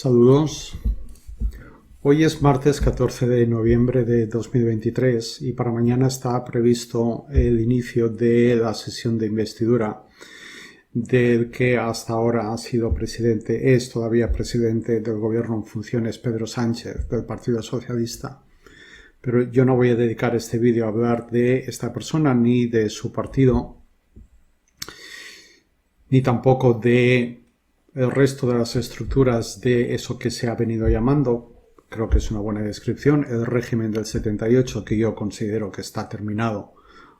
Saludos. Hoy es martes 14 de noviembre de 2023 y para mañana está previsto el inicio de la sesión de investidura del que hasta ahora ha sido presidente, es todavía presidente del gobierno en funciones, Pedro Sánchez, del Partido Socialista. Pero yo no voy a dedicar este vídeo a hablar de esta persona ni de su partido, ni tampoco de el resto de las estructuras de eso que se ha venido llamando, creo que es una buena descripción, el régimen del 78, que yo considero que está terminado.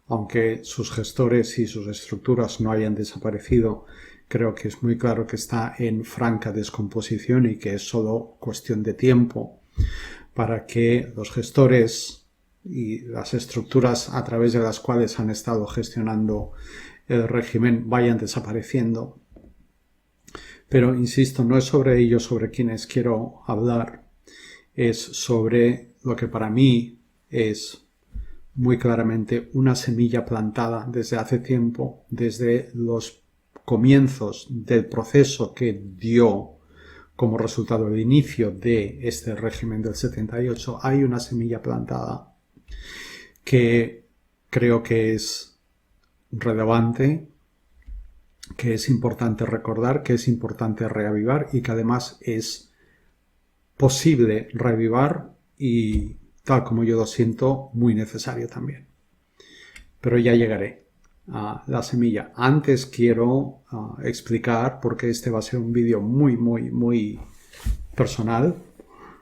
Aunque sus gestores y sus estructuras no hayan desaparecido, creo que es muy claro que está en franca descomposición y que es solo cuestión de tiempo para que los gestores y las estructuras a través de las cuales han estado gestionando el régimen vayan desapareciendo. Pero, insisto, no es sobre ello sobre quienes quiero hablar, es sobre lo que para mí es muy claramente una semilla plantada desde hace tiempo, desde los comienzos del proceso que dio como resultado el inicio de este régimen del 78, hay una semilla plantada que creo que es relevante, que es importante recordar, que es importante reavivar y que además es posible reavivar y, tal como yo lo siento, muy necesario también. Pero ya llegaré a la semilla. Antes quiero explicar, porque este va a ser un vídeo muy personal,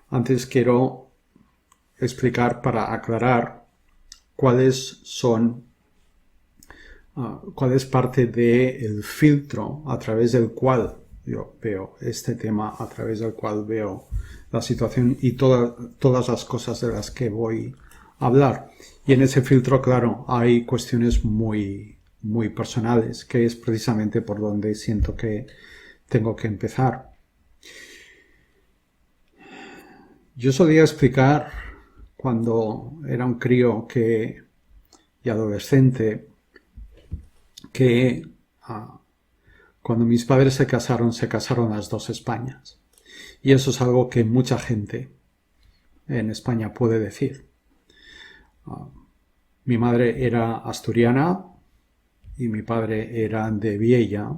antes quiero explicar para aclarar cuál es parte del filtro a través del cual yo veo este tema, a través del cual veo la situación y todas las cosas de las que voy a hablar. Y en ese filtro, claro, hay cuestiones muy personales, que es precisamente por donde siento que tengo que empezar. Yo solía explicar cuando era un crío y adolescente que cuando mis padres se casaron las dos Españas. Y eso es algo que mucha gente en España puede decir. Mi madre era asturiana y mi padre era de Viella.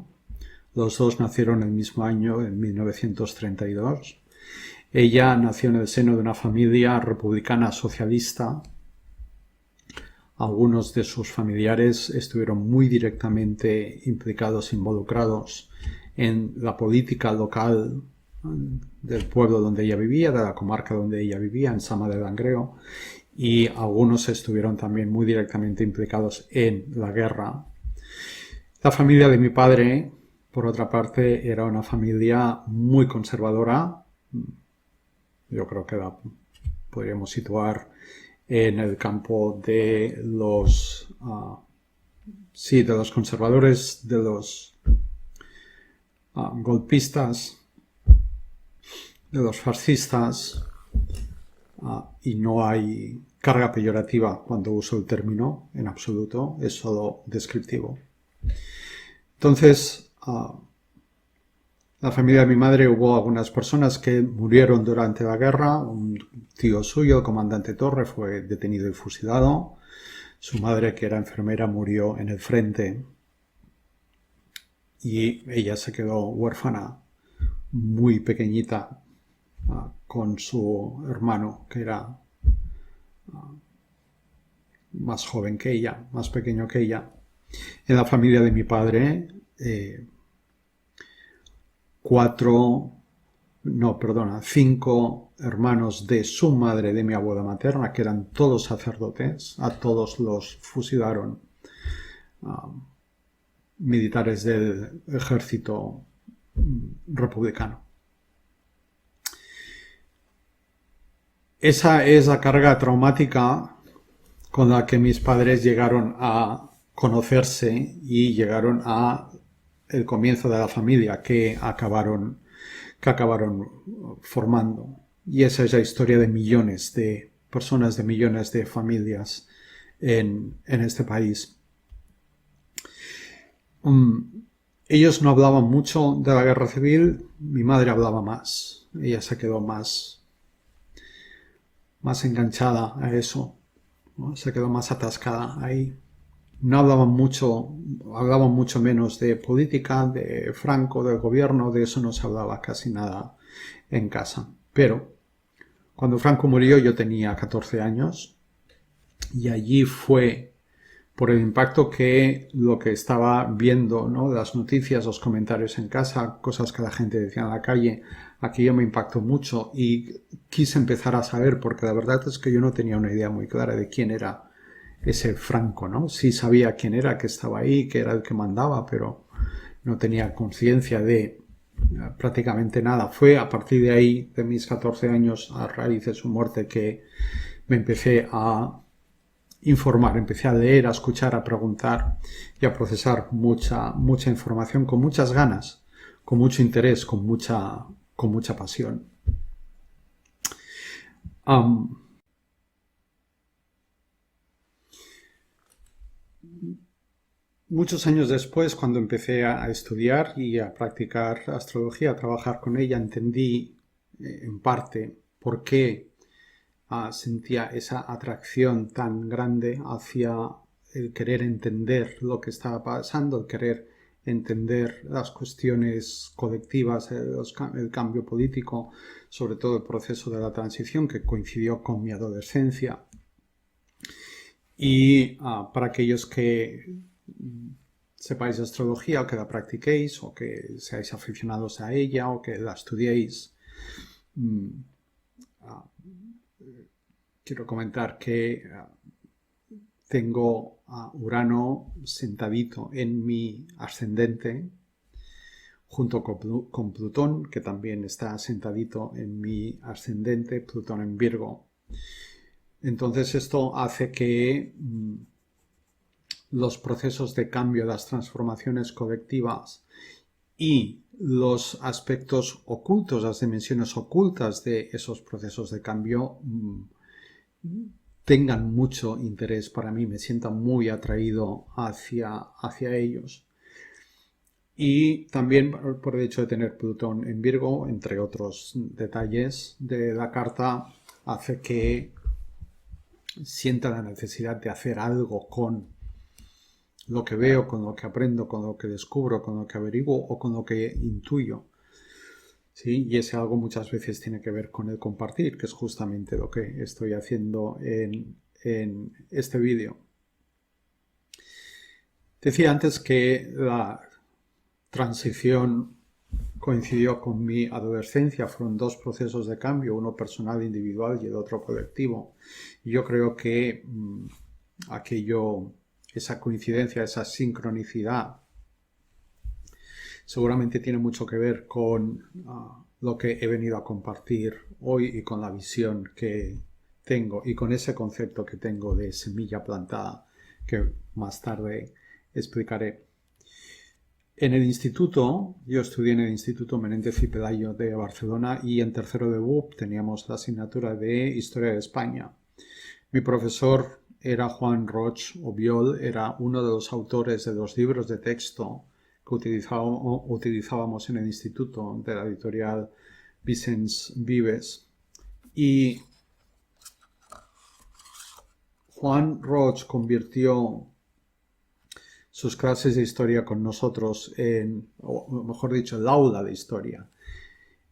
Los dos nacieron el mismo año, en 1932. Ella nació en el seno de una familia republicana socialista. Algunos de sus familiares estuvieron muy directamente implicados, involucrados en la política local del pueblo donde ella vivía, de la comarca donde ella vivía, en Sama de Langreo, y algunos estuvieron también muy directamente implicados en la guerra. La familia de mi padre, por otra parte, era una familia muy conservadora. Yo creo que la podríamos situar en el campo de los conservadores, de los golpistas, de los fascistas, y no hay carga peyorativa cuando uso el término en absoluto, es solo descriptivo. Entonces, la familia de mi madre hubo algunas personas que murieron durante la guerra. Un tío suyo, el comandante Torre, fue detenido y fusilado. Su madre, que era enfermera, murió en el frente. Y ella se quedó huérfana, muy pequeñita, con su hermano, que era más joven que ella, más pequeño que ella. En la familia de mi padre, 5 hermanos de su madre, de mi abuela materna, que eran todos sacerdotes, a todos los fusilaron militares del ejército republicano. Esa es la carga traumática con la que mis padres llegaron a conocerse y llegaron a el comienzo de la familia que acabaron formando. Y esa es la historia de millones de personas, de millones de familias en este país. Ellos no hablaban mucho de la guerra civil, mi madre hablaba más. ella se quedó más enganchada a eso, ¿no? Se quedó más atascada ahí. No hablaban mucho menos de política, de Franco, del gobierno, de eso no se hablaba casi nada en casa. Pero cuando Franco murió yo tenía 14 años y allí fue por el impacto que lo que estaba viendo, ¿no? Las noticias, los comentarios en casa, cosas que la gente decía en la calle, aquello me impactó mucho y quise empezar a saber, porque la verdad es que yo no tenía una idea muy clara de quién era ese Franco, ¿no? Sí sabía quién era, que estaba ahí, que era el que mandaba, pero no tenía conciencia de prácticamente nada. Fue a partir de ahí, de mis 14 años, a raíz de su muerte, que me empecé a informar, empecé a leer, a escuchar, a preguntar y a procesar mucha información con muchas ganas, con mucho interés, con mucha pasión. Muchos años después, cuando empecé a estudiar y a practicar astrología, a trabajar con ella, entendí en parte por qué sentía esa atracción tan grande hacia el querer entender lo que estaba pasando, el querer entender las cuestiones colectivas, el cambio político, sobre todo el proceso de la transición que coincidió con mi adolescencia. Y para aquellos que sepáis de astrología o que la practiquéis o que seáis aficionados a ella o que la estudiéis, quiero comentar que tengo a Urano sentadito en mi ascendente junto con Plutón, que también está sentadito en mi ascendente, Plutón en Virgo. Entonces esto hace que los procesos de cambio, las transformaciones colectivas y los aspectos ocultos, las dimensiones ocultas de esos procesos de cambio tengan mucho interés para mí, me sienta muy atraído hacia ellos. Y también por el hecho de tener Plutón en Virgo, entre otros detalles de la carta, hace que sienta la necesidad de hacer algo con lo que veo, con lo que aprendo, con lo que descubro, con lo que averiguo o con lo que intuyo. ¿Sí? Y ese algo muchas veces tiene que ver con el compartir, que es justamente lo que estoy haciendo en este vídeo. Decía antes que la transición coincidió con mi adolescencia, fueron dos procesos de cambio, uno personal, individual y el otro colectivo. Y yo creo que esa coincidencia, esa sincronicidad, seguramente tiene mucho que ver con lo que he venido a compartir hoy y con la visión que tengo y con ese concepto que tengo de semilla plantada que más tarde explicaré. En el instituto, yo estudié en el Instituto Menéndez y Pelayo de Barcelona y en tercero de BUP teníamos la asignatura de Historia de España. Mi profesor era Juan Roig Obiol, era uno de los autores de los libros de texto que utilizábamos en el instituto de la editorial Vicens Vives. Y Juan Roig convirtió sus clases de historia con nosotros o mejor dicho, el aula de historia,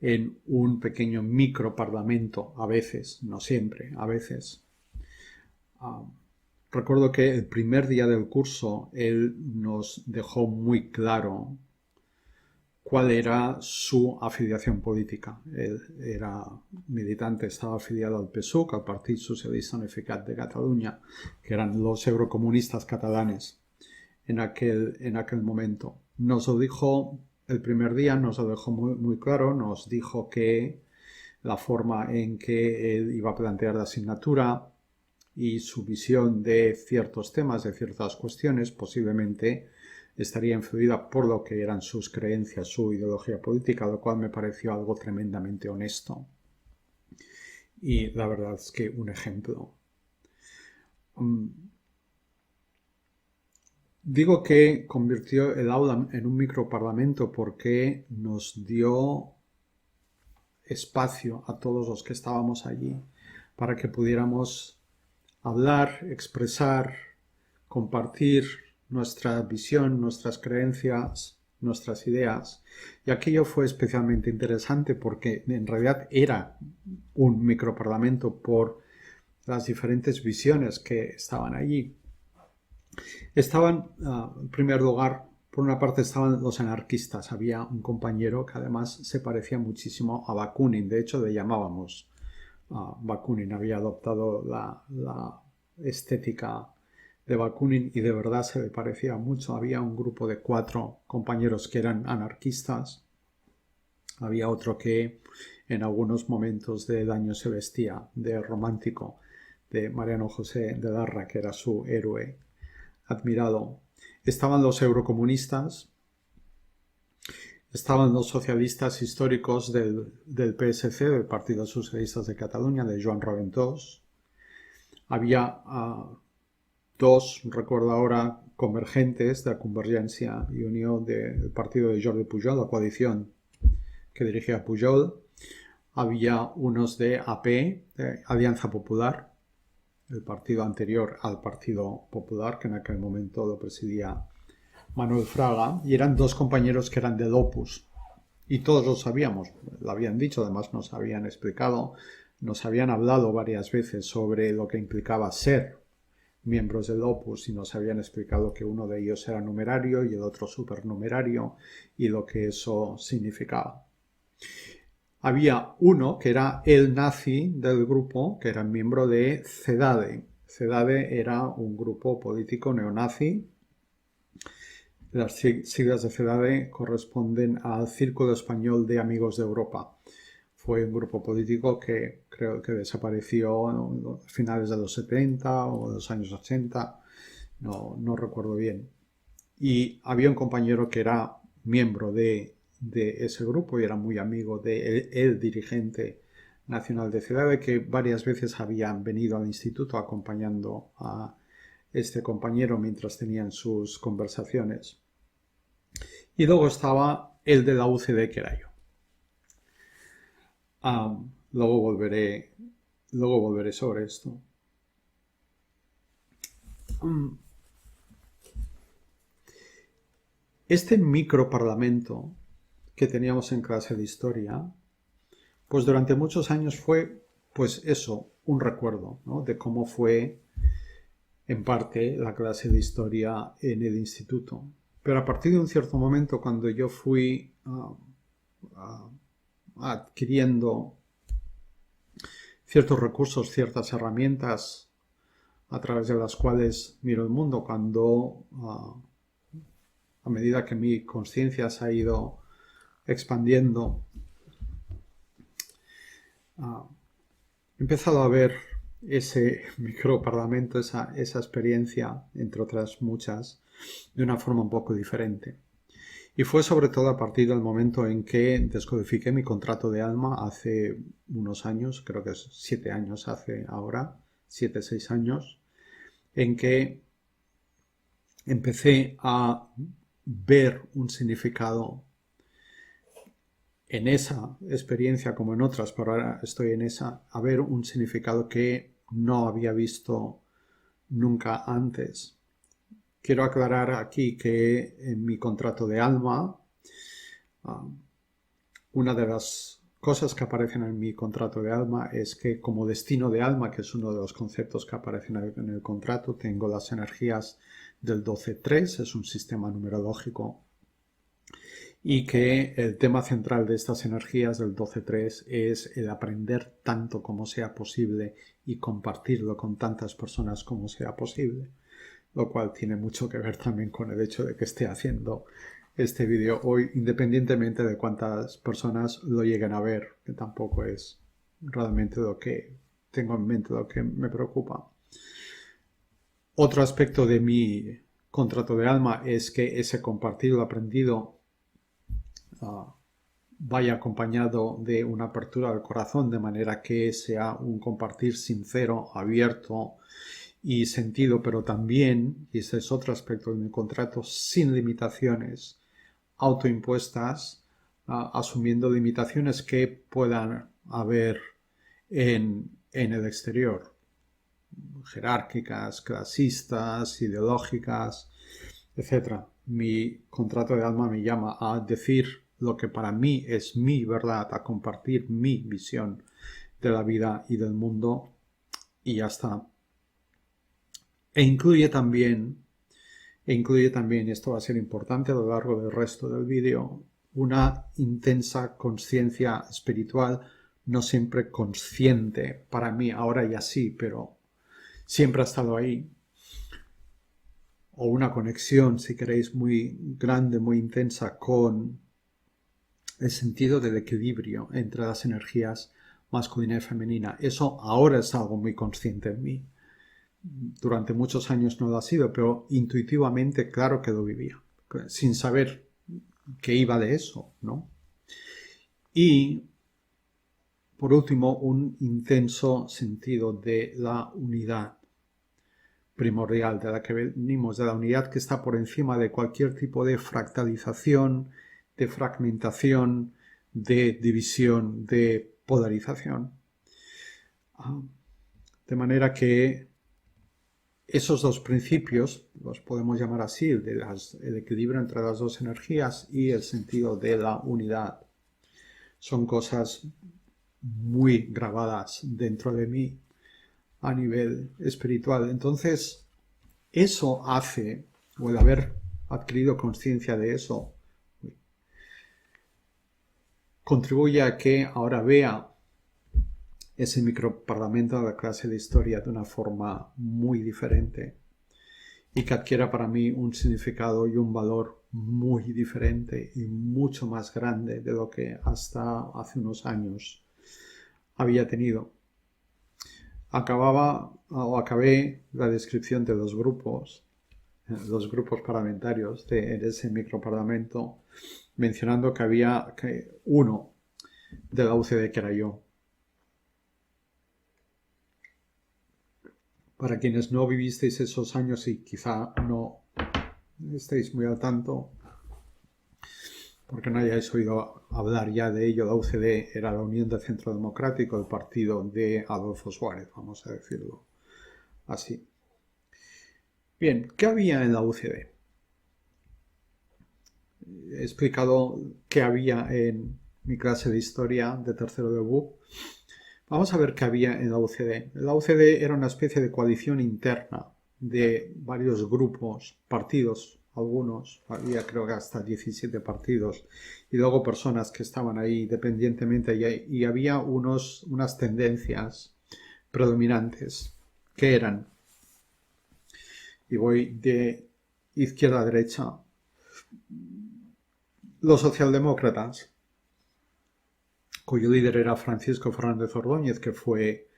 en un pequeño microparlamento, a veces, no siempre, a veces. Recuerdo que el primer día del curso él nos dejó muy claro cuál era su afiliación política. Él era militante, estaba afiliado al PSUC, al Partit Socialista Unificat de Cataluña, que eran los eurocomunistas catalanes en aquel momento. Nos lo dijo el primer día, nos lo dejó muy claro, nos dijo que la forma en que él iba a plantear la asignatura y su visión de ciertos temas, de ciertas cuestiones, posiblemente estaría influida por lo que eran sus creencias, su ideología política, lo cual me pareció algo tremendamente honesto. Y la verdad es que un ejemplo. Digo que convirtió el aula en un microparlamento porque nos dio espacio a todos los que estábamos allí para que pudiéramos hablar, expresar, compartir nuestra visión, nuestras creencias, nuestras ideas. Y aquello fue especialmente interesante porque en realidad era un microparlamento por las diferentes visiones que estaban allí. Estaban, en primer lugar, por una parte estaban los anarquistas. Había un compañero que además se parecía muchísimo a Bakunin. De hecho, le llamábamos Bakunin. Había adoptado la estética de Bakunin y de verdad se le parecía mucho. Había un grupo de 4 compañeros que eran anarquistas. Había otro que en algunos momentos del año se vestía de romántico, de Mariano José de Larra, que era su héroe admirado. Estaban los eurocomunistas, estaban los socialistas históricos del PSC, del Partido Socialistas de Cataluña, de Joan Raventós. Había 2, recuerdo ahora, convergentes de la Convergencia y Unió del partido de Jordi Pujol, la coalición que dirigía Pujol. Había unos de AP, de Alianza Popular, el partido anterior al Partido Popular, que en aquel momento lo presidía Manuel Fraga, y eran 2 compañeros que eran del Opus. Y todos lo sabíamos, lo habían dicho, además nos habían explicado, nos habían hablado varias veces sobre lo que implicaba ser miembros del Opus y nos habían explicado que uno de ellos era numerario y el otro supernumerario y lo que eso significaba. Había uno que era el nazi del grupo, que era miembro de CEDADE. CEDADE era un grupo político neonazi. Las siglas de CEDADE corresponden al Círculo Español de Amigos de Europa. Fue un grupo político que creo que desapareció a finales de los 70 o de los años 80, no recuerdo bien. Y había un compañero que era miembro de ese grupo y era muy amigo del dirigente nacional de CEDADE, que varias veces habían venido al instituto acompañando a este compañero mientras tenían sus conversaciones. Y luego estaba el de la UCD, que era yo. Luego volveré sobre esto. Este microparlamento que teníamos en clase de historia, pues durante muchos años fue, pues eso, un recuerdo, ¿no?, de cómo fue en parte la clase de historia en el instituto. Pero a partir de un cierto momento, cuando yo fui adquiriendo ciertos recursos, ciertas herramientas a través de las cuales miro el mundo, cuando a medida que mi conciencia se ha ido expandiendo, he empezado a ver ese microparlamento, esa experiencia, entre otras muchas, de una forma un poco diferente. Y fue sobre todo a partir del momento en que descodifiqué mi contrato de alma hace unos años, creo que es 7 años hace ahora, 7, 6 años, en que empecé a ver un significado en esa experiencia como en otras, pero ahora estoy en esa, a ver un significado que no había visto nunca antes. Quiero aclarar aquí que en mi contrato de alma, una de las cosas que aparecen en mi contrato de alma es que como destino de alma, que es uno de los conceptos que aparecen en el contrato, tengo las energías del 12-3, es un sistema numerológico, y que el tema central de estas energías del 12-3 es el aprender tanto como sea posible y compartirlo con tantas personas como sea posible, lo cual tiene mucho que ver también con el hecho de que esté haciendo este vídeo hoy, independientemente de cuántas personas lo lleguen a ver, que tampoco es realmente lo que tengo en mente, lo que me preocupa. Otro aspecto de mi contrato de alma es que ese compartir lo aprendido vaya acompañado de una apertura del corazón, de manera que sea un compartir sincero, abierto y sentido, pero también, y ese es otro aspecto de mi contrato, sin limitaciones autoimpuestas asumiendo limitaciones que puedan haber en el exterior, jerárquicas, clasistas, ideológicas, etc. Mi contrato de alma me llama a decir lo que para mí es mi verdad, a compartir mi visión de la vida y del mundo, y ya está. E incluye también, esto va a ser importante a lo largo del resto del vídeo, una intensa conciencia espiritual, no siempre consciente para mí, ahora ya sí, pero siempre ha estado ahí. O una conexión, si queréis, muy grande, muy intensa con el sentido del equilibrio entre las energías masculina y femenina. Eso ahora es algo muy consciente en mí. Durante muchos años no lo ha sido, pero intuitivamente claro que lo vivía, sin saber que iba de eso, ¿no? Y, por último, un intenso sentido de la unidad primordial, de la que venimos, de la unidad que está por encima de cualquier tipo de fractalización, de fragmentación, de división, de polarización. De manera que esos dos principios, los podemos llamar así, el equilibrio entre las dos energías y el sentido de la unidad, son cosas muy grabadas dentro de mí a nivel espiritual. Entonces, eso hace, o el haber adquirido conciencia de eso, contribuye a que ahora vea ese microparlamento de la clase de historia de una forma muy diferente y que adquiera para mí un significado y un valor muy diferente y mucho más grande de lo que hasta hace unos años había tenido. Acabé la descripción de los grupos parlamentarios de ese microparlamento mencionando que había uno de la UCD que era yo. Para quienes no vivisteis esos años y quizá no estéis muy al tanto, porque no hayáis oído hablar ya de ello, la UCD era la Unión del Centro Democrático, el partido de Adolfo Suárez, vamos a decirlo así. Bien, ¿qué había en la UCD? He explicado qué había en mi clase de historia de tercero de BUP. Vamos a ver qué había en la UCD. La UCD era una especie de coalición interna de varios grupos, partidos, algunos, había creo que hasta 17 partidos, y luego personas que estaban ahí independientemente, y había unas tendencias predominantes que eran, y voy de izquierda a derecha, los socialdemócratas, cuyo líder era Francisco Fernández Ordóñez, que fue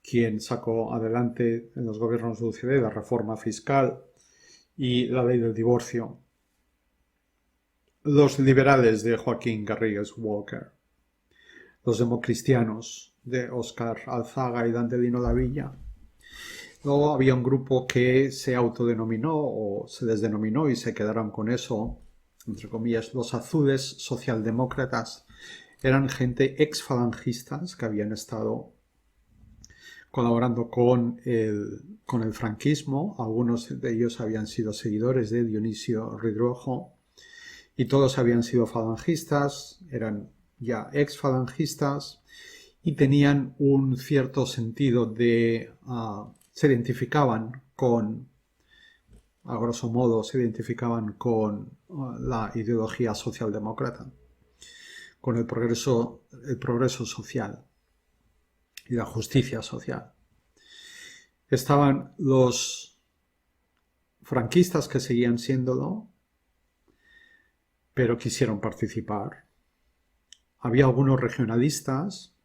quien sacó adelante en los gobiernos de UCD la reforma fiscal y la ley del divorcio. Los liberales de Joaquín Garrigues Walker. Los democristianos de Óscar Alzaga y Dandelino Lavilla. Luego había un grupo que se autodenominó o se desdenominó y se quedaron con eso, entre comillas, los azules socialdemócratas. Eran gente ex-falangistas que habían estado colaborando con el franquismo. Algunos de ellos habían sido seguidores de Dionisio Ridruejo y todos habían sido falangistas, eran ya ex-falangistas y tenían un cierto sentido de... se identificaban con, a grosso modo, se identificaban con la ideología socialdemócrata, con el progreso social y la justicia social. Estaban los franquistas que seguían siéndolo, pero quisieron participar. Había algunos regionalistas,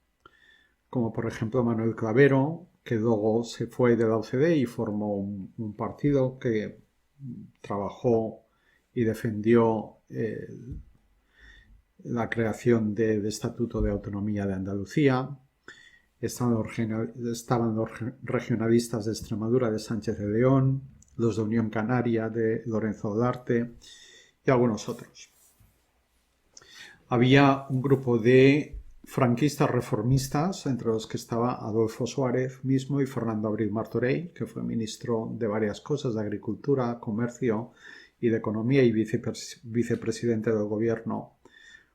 como por ejemplo Manuel Clavero, que luego se fue de la UCD y formó un partido que trabajó y defendió la creación del Estatuto de Autonomía de Andalucía. Estaban los regionalistas de Extremadura de Sánchez de León, los de Unión Canaria de Lorenzo Olarte y algunos otros. había un grupo de franquistas reformistas, entre los que estaba Adolfo Suárez mismo y Fernando Abril Martorell, que fue ministro de varias cosas, de Agricultura, Comercio y de Economía y vicepresidente del gobierno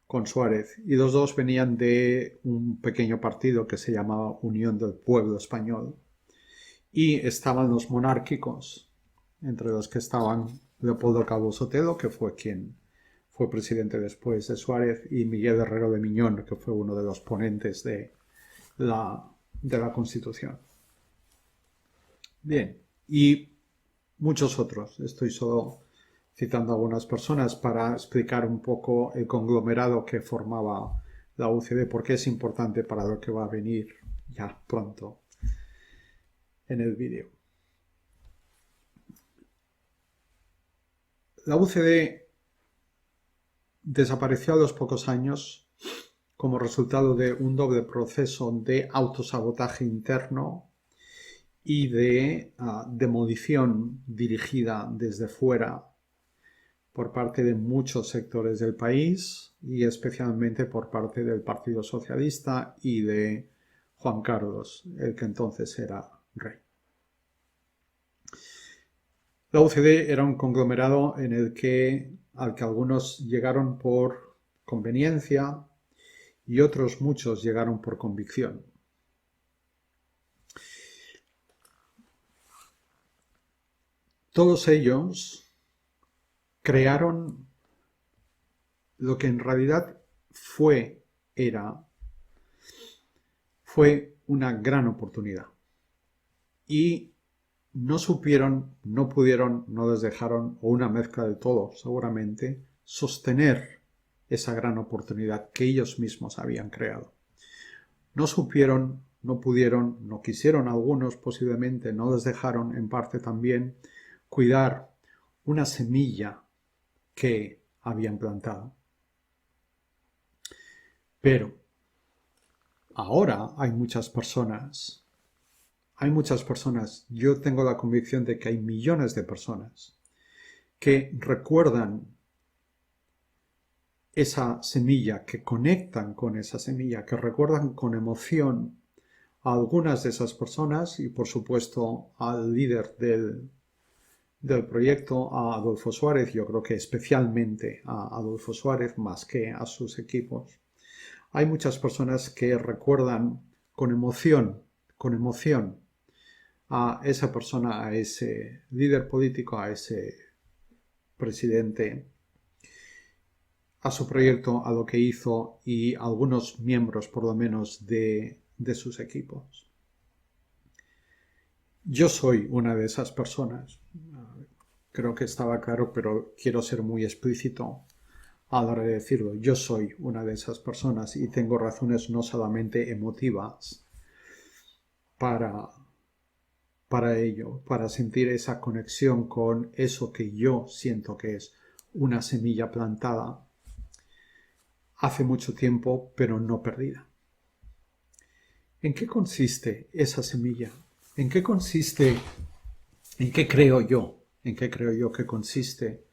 con Suárez. Y los dos venían de un pequeño partido que se llamaba Unión del Pueblo Español. Y estaban los monárquicos, entre los que estaban Leopoldo Calvo Sotelo, que fue quien fue presidente después de Suárez, y Miguel Herrero de Miñón, que fue uno de los ponentes de la Constitución. Bien, y muchos otros. Estoy solo citando a algunas personas para explicar un poco el conglomerado que formaba la UCD, porque es importante para lo que va a venir ya pronto en el vídeo. La UCD desapareció a los pocos años como resultado de un doble proceso de autosabotaje interno y de demolición dirigida desde fuera por parte de muchos sectores del país y especialmente por parte del Partido Socialista y de Juan Carlos, el que entonces era rey. La UCD era un conglomerado al que algunos llegaron por conveniencia y otros muchos llegaron por convicción. Todos ellos crearon lo que en realidad fue una gran oportunidad. Y no supieron, no pudieron, no les dejaron, o una mezcla de todo seguramente, sostener esa gran oportunidad que ellos mismos habían creado. No supieron, no pudieron, no quisieron algunos posiblemente, no les dejaron en parte también cuidar una semilla que habían plantado. Pero ahora hay muchas personas, yo tengo la convicción de que hay millones de personas que recuerdan esa semilla, que conectan con esa semilla, que recuerdan con emoción a algunas de esas personas y por supuesto al líder del proyecto, a Adolfo Suárez, yo creo que especialmente a Adolfo Suárez más que a sus equipos. Hay muchas personas que recuerdan con emoción a esa persona, a ese líder político, a ese presidente, a su proyecto, a lo que hizo y a algunos miembros por lo menos de sus equipos. Yo soy una de esas personas. Creo que estaba claro, pero quiero ser muy explícito a la hora de decirlo. Yo soy una de esas personas y tengo razones no solamente emotivas para ello, para sentir esa conexión con eso que yo siento que es una semilla plantada hace mucho tiempo, pero no perdida. ¿En qué consiste esa semilla? ¿En qué consiste? ¿En qué creo yo? ¿En qué creo yo que consiste?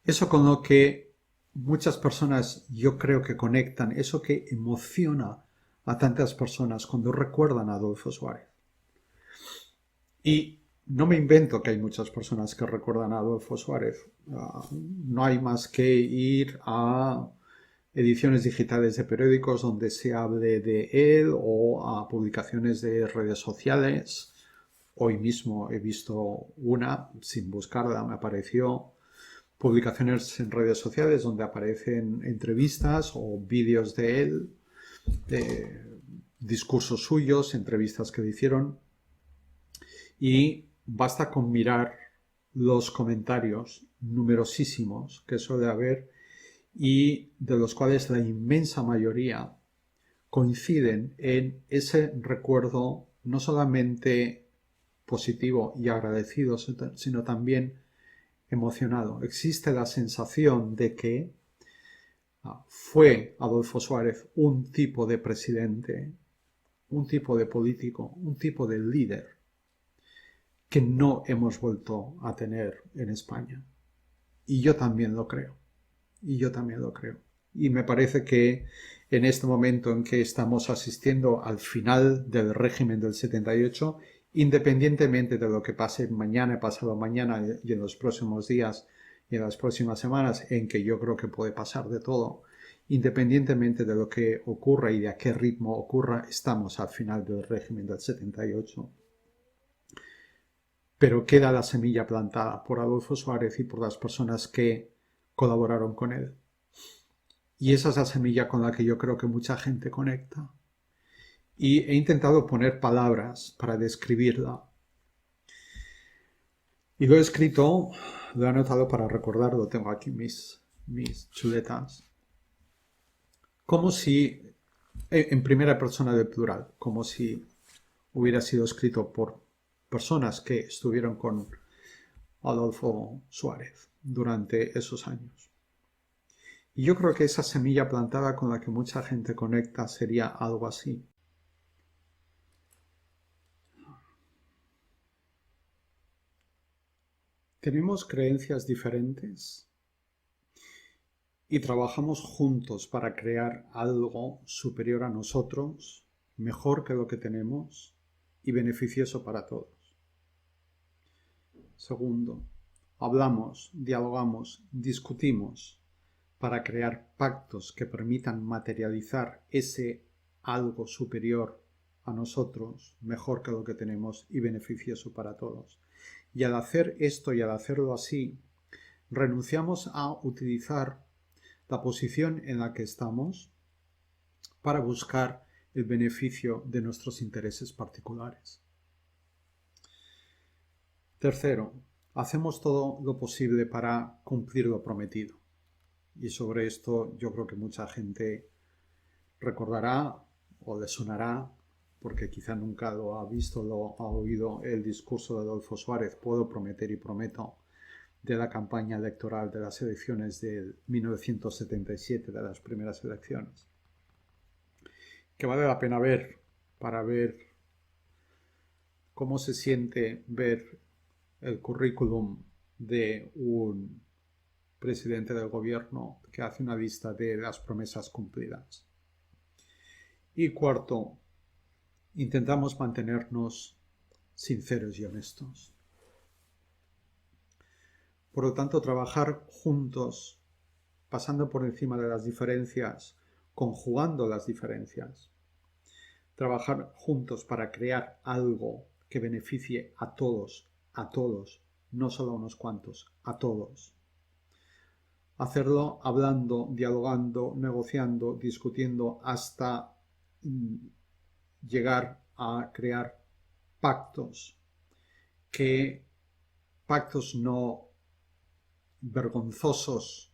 Eso con lo que muchas personas yo creo que conectan, eso que emociona a tantas personas cuando recuerdan a Adolfo Suárez. Y no me invento que hay muchas personas que recuerdan a Adolfo Suárez. No hay más que ir a ediciones digitales de periódicos donde se hable de él o a publicaciones de redes sociales. Hoy mismo he visto una, sin buscarla, me apareció, publicaciones en redes sociales donde aparecen entrevistas o vídeos de él, discursos suyos, entrevistas que le hicieron. Y basta con mirar los comentarios numerosísimos que suele haber y de los cuales la inmensa mayoría coinciden en ese recuerdo no solamente positivo y agradecido, sino también emocionado. Existe la sensación de que fue Adolfo Suárez un tipo de presidente, un tipo de político, un tipo de líder que no hemos vuelto a tener en España. Y yo también lo creo. Y me parece que en este momento en que estamos asistiendo al final del régimen del 78, independientemente de lo que pase mañana, pasado mañana y en los próximos días y en las próximas semanas, en que yo creo que puede pasar de todo, independientemente de lo que ocurra y de a qué ritmo ocurra, estamos al final del régimen del 78. Pero queda la semilla plantada por Adolfo Suárez y por las personas que colaboraron con él. Y esa es la semilla con la que yo creo que mucha gente conecta. Y he intentado poner palabras para describirla. Y lo he escrito, lo he anotado para recordarlo, tengo aquí mis chuletas. Como si, en primera persona del plural, como si hubiera sido escrito por personas que estuvieron con Adolfo Suárez durante esos años. Y yo creo que esa semilla plantada con la que mucha gente conecta sería algo así. Tenemos creencias diferentes y trabajamos juntos para crear algo superior a nosotros, mejor que lo que tenemos y beneficioso para todos. Segundo, hablamos, dialogamos, discutimos para crear pactos que permitan materializar ese algo superior a nosotros, mejor que lo que tenemos y beneficioso para todos. Y al hacer esto y al hacerlo así, renunciamos a utilizar la posición en la que estamos para buscar el beneficio de nuestros intereses particulares. Tercero, hacemos todo lo posible para cumplir lo prometido. Y sobre esto yo creo que mucha gente recordará o le sonará, porque quizá nunca lo ha visto, lo ha oído, el discurso de Adolfo Suárez, puedo prometer y prometo, de la campaña electoral de las elecciones de 1977, de las primeras elecciones. Que vale la pena ver para ver cómo se siente ver el currículum de un presidente del gobierno que hace una lista de las promesas cumplidas. Y cuarto, intentamos mantenernos sinceros y honestos. Por lo tanto, trabajar juntos, pasando por encima de las diferencias, conjugando las diferencias. Trabajar juntos para crear algo que beneficie a todos, no solo a unos cuantos, a todos. Hacerlo hablando, dialogando, negociando, discutiendo hasta llegar a crear pactos no vergonzosos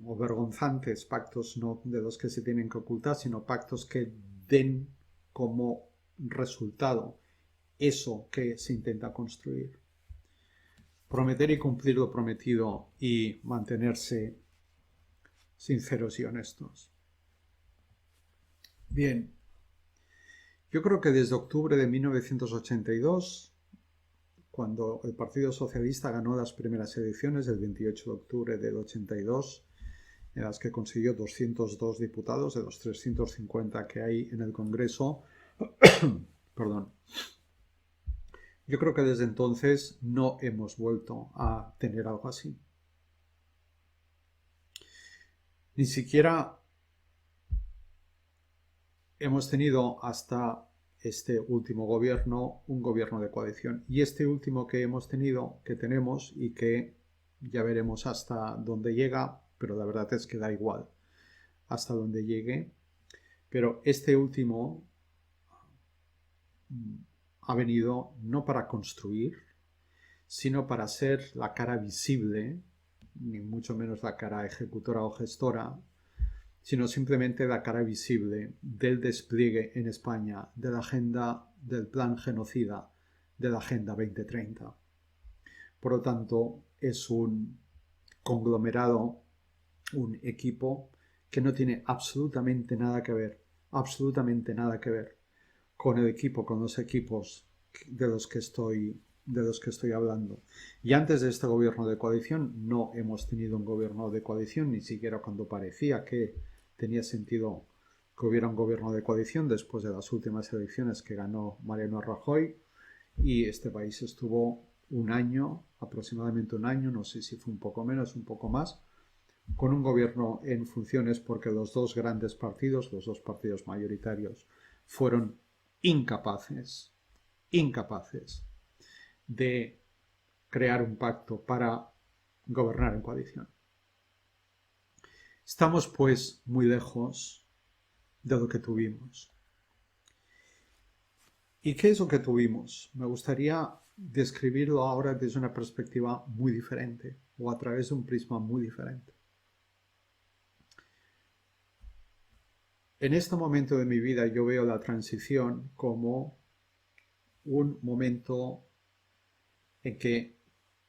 o vergonzantes, pactos no de los que se tienen que ocultar, sino pactos que den como resultado eso que se intenta construir. Prometer y cumplir lo prometido y mantenerse sinceros y honestos. Bien, yo creo que desde octubre de 1982, cuando el Partido Socialista ganó las primeras elecciones, el 28 de octubre del 82, en las que consiguió 202 diputados de los 350 que hay en el Congreso, perdón. Yo creo que desde entonces no hemos vuelto a tener algo así. Ni siquiera hemos tenido hasta este último gobierno un gobierno de coalición. Y este último que hemos tenido, que tenemos y que ya veremos hasta dónde llega, pero la verdad es que da igual hasta dónde llegue. Pero este último ha venido no para construir, sino para ser la cara visible, ni mucho menos la cara ejecutora o gestora, sino simplemente la cara visible del despliegue en España de la agenda del plan genocida de la Agenda 2030. Por lo tanto, es un conglomerado, un equipo que no tiene absolutamente nada que ver con el equipo, con los equipos de los que estoy de los que estoy hablando. Y antes de este gobierno de coalición no hemos tenido un gobierno de coalición, ni siquiera cuando parecía que tenía sentido que hubiera un gobierno de coalición después de las últimas elecciones que ganó Mariano Rajoy, y este país estuvo un año, aproximadamente un año, no sé si fue un poco menos, un poco más, con un gobierno en funciones porque los dos grandes partidos, los dos partidos mayoritarios, fueron incapaces de crear un pacto para gobernar en coalición. Estamos pues muy lejos de lo que tuvimos. ¿Y qué es lo que tuvimos? Me gustaría describirlo ahora desde una perspectiva muy diferente o a través de un prisma muy diferente. En este momento de mi vida yo veo la transición como un momento en que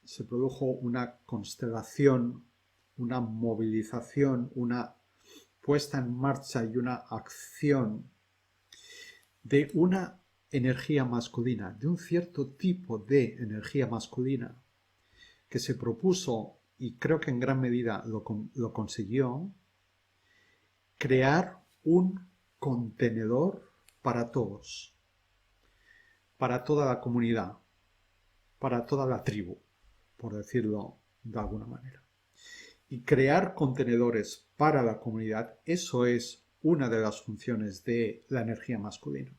se produjo una constelación, una movilización, una puesta en marcha y una acción de una energía masculina, de un cierto tipo de energía masculina que se propuso, y creo que en gran medida lo consiguió, crear un contenedor para todos, para toda la comunidad, para toda la tribu, por decirlo de alguna manera. Y crear contenedores para la comunidad, eso es una de las funciones de la energía masculina.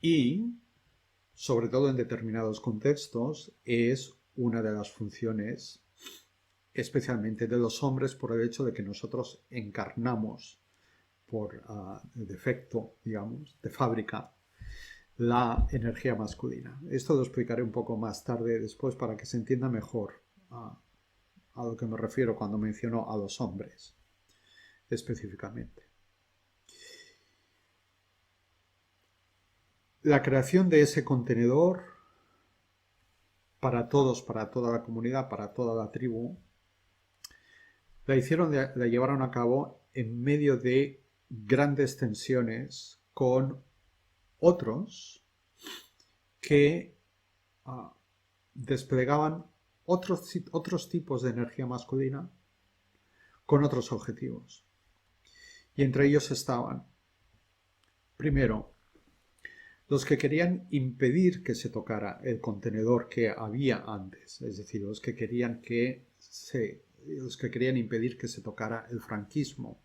Y, sobre todo en determinados contextos, es una de las funciones especialmente de los hombres por el hecho de que nosotros encarnamos por defecto, digamos, de fábrica, la energía masculina. Esto lo explicaré un poco más tarde después para que se entienda mejor a lo que me refiero cuando menciono a los hombres específicamente. La creación de ese contenedor para todos, para toda la comunidad, para toda la tribu, la llevaron a cabo en medio de grandes tensiones con otros que desplegaban otros tipos de energía masculina con otros objetivos. Y entre ellos estaban, primero, los que querían impedir que se tocara el contenedor que había antes, es decir, los que querían impedir que se tocara el franquismo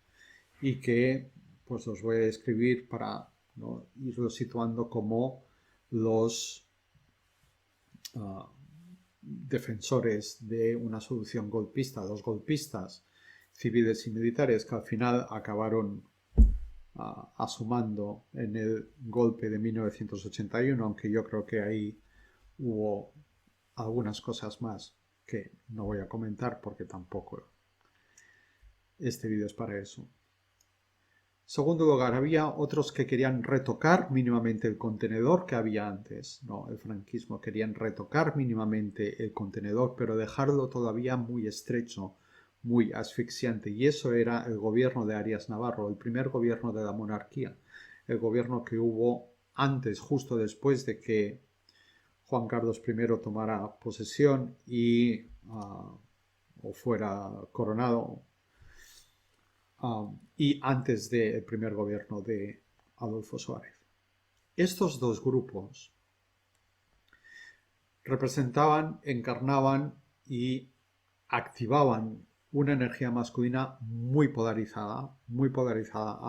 y que, pues os voy a describir para irlo situando como los defensores de una solución golpista, los golpistas civiles y militares que al final acabaron asumando en el golpe de 1981, aunque yo creo que ahí hubo algunas cosas más que no voy a comentar porque tampoco este vídeo es para eso. Segundo lugar, había otros que querían retocar mínimamente el contenedor que había antes. No, el franquismo querían retocar mínimamente el contenedor, pero dejarlo todavía muy estrecho, muy asfixiante. Y eso era el gobierno de Arias Navarro, el primer gobierno de la monarquía. El gobierno que hubo antes, justo después de que Juan Carlos I tomara posesión o fuera coronado, y antes del primer gobierno de Adolfo Suárez. Estos dos grupos representaban, encarnaban y activaban una energía masculina muy polarizada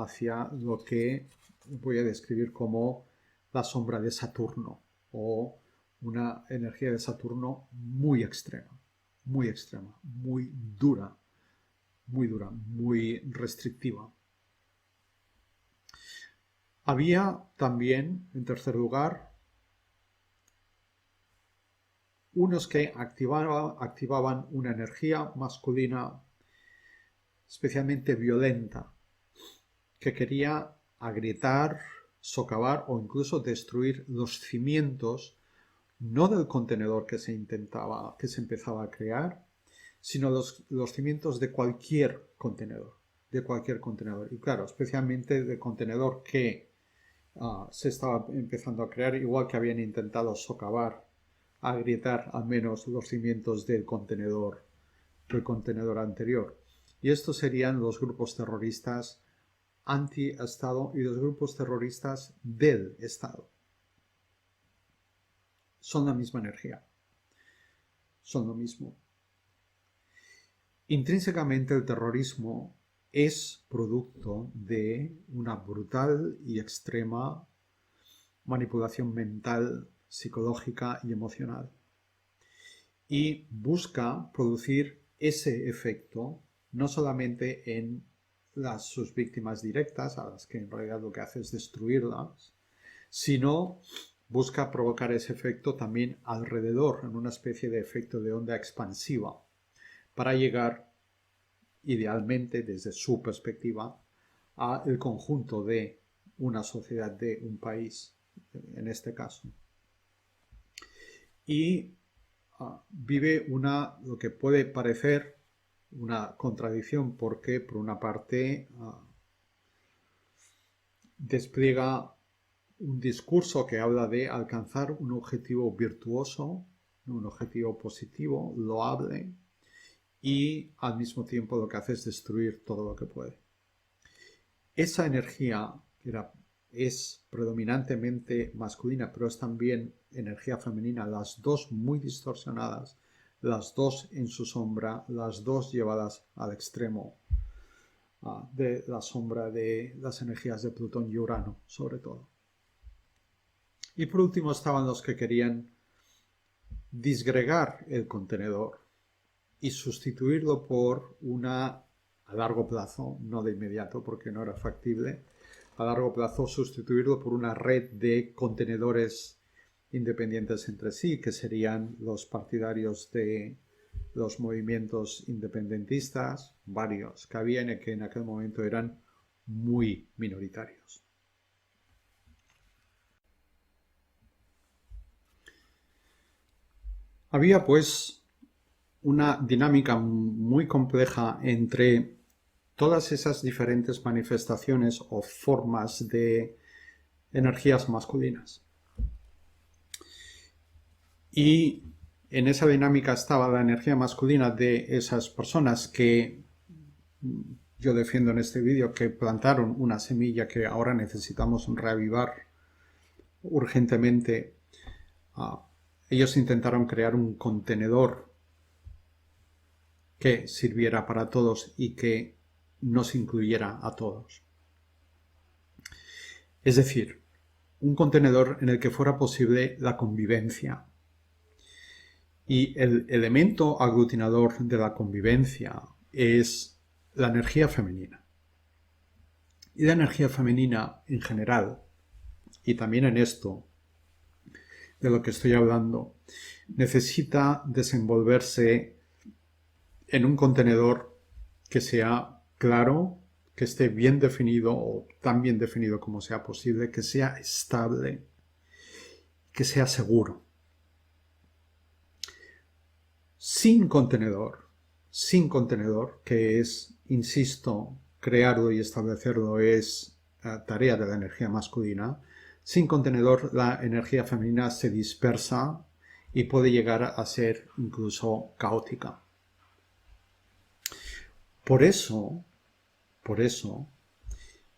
hacia lo que voy a describir como la sombra de Saturno o una energía de Saturno muy extrema, muy dura, muy restrictiva. Había también, en tercer lugar, unos que activaban una energía masculina especialmente violenta, que quería agrietar, socavar o incluso destruir los cimientos, no del contenedor que se empezaba a crear, sino los cimientos de cualquier contenedor. Y claro, especialmente de contenedor que se estaba empezando a crear, igual que habían intentado socavar, agrietar al menos los cimientos del contenedor anterior. Y estos serían los grupos terroristas anti-Estado y los grupos terroristas del Estado. Son la misma energía. Son lo mismo. Intrínsecamente el terrorismo es producto de una brutal y extrema manipulación mental, psicológica y emocional. Y busca producir ese efecto no solamente en sus víctimas directas, a las que en realidad lo que hace es destruirlas, sino busca provocar ese efecto también alrededor, en una especie de efecto de onda expansiva, para llegar, idealmente, desde su perspectiva, al conjunto de una sociedad, de un país, en este caso. Y vive lo que puede parecer una contradicción, porque por una parte despliega un discurso que habla de alcanzar un objetivo virtuoso, un objetivo positivo, loable, y al mismo tiempo lo que hace es destruir todo lo que puede. Esa energía es predominantemente masculina, pero es también energía femenina, las dos muy distorsionadas, las dos en su sombra, las dos llevadas al extremo de la sombra de las energías de Plutón y Urano, sobre todo. Y por último estaban los que querían disgregar el contenedor y sustituirlo por a largo plazo, no de inmediato porque no era factible, a largo plazo sustituirlo por una red de contenedores independientes entre sí, que serían los partidarios de los movimientos independentistas, varios que había y que en aquel momento eran muy minoritarios. Había pues una dinámica muy compleja entre todas esas diferentes manifestaciones o formas de energías masculinas. Y en esa dinámica estaba la energía masculina de esas personas que yo defiendo en este vídeo, que plantaron una semilla que ahora necesitamos reavivar urgentemente. Ellos intentaron crear un contenedor que sirviera para todos y que nos incluyera a todos. Es decir, un contenedor en el que fuera posible la convivencia. Y el elemento aglutinador de la convivencia es la energía femenina. Y la energía femenina en general, y también en esto de lo que estoy hablando, necesita desenvolverse en un contenedor que sea claro, que esté bien definido o tan bien definido como sea posible, que sea estable, que sea seguro. Sin contenedor, que es, insisto, crearlo y establecerlo es tarea de la energía masculina, sin contenedor la energía femenina se dispersa y puede llegar a ser incluso caótica. Por eso,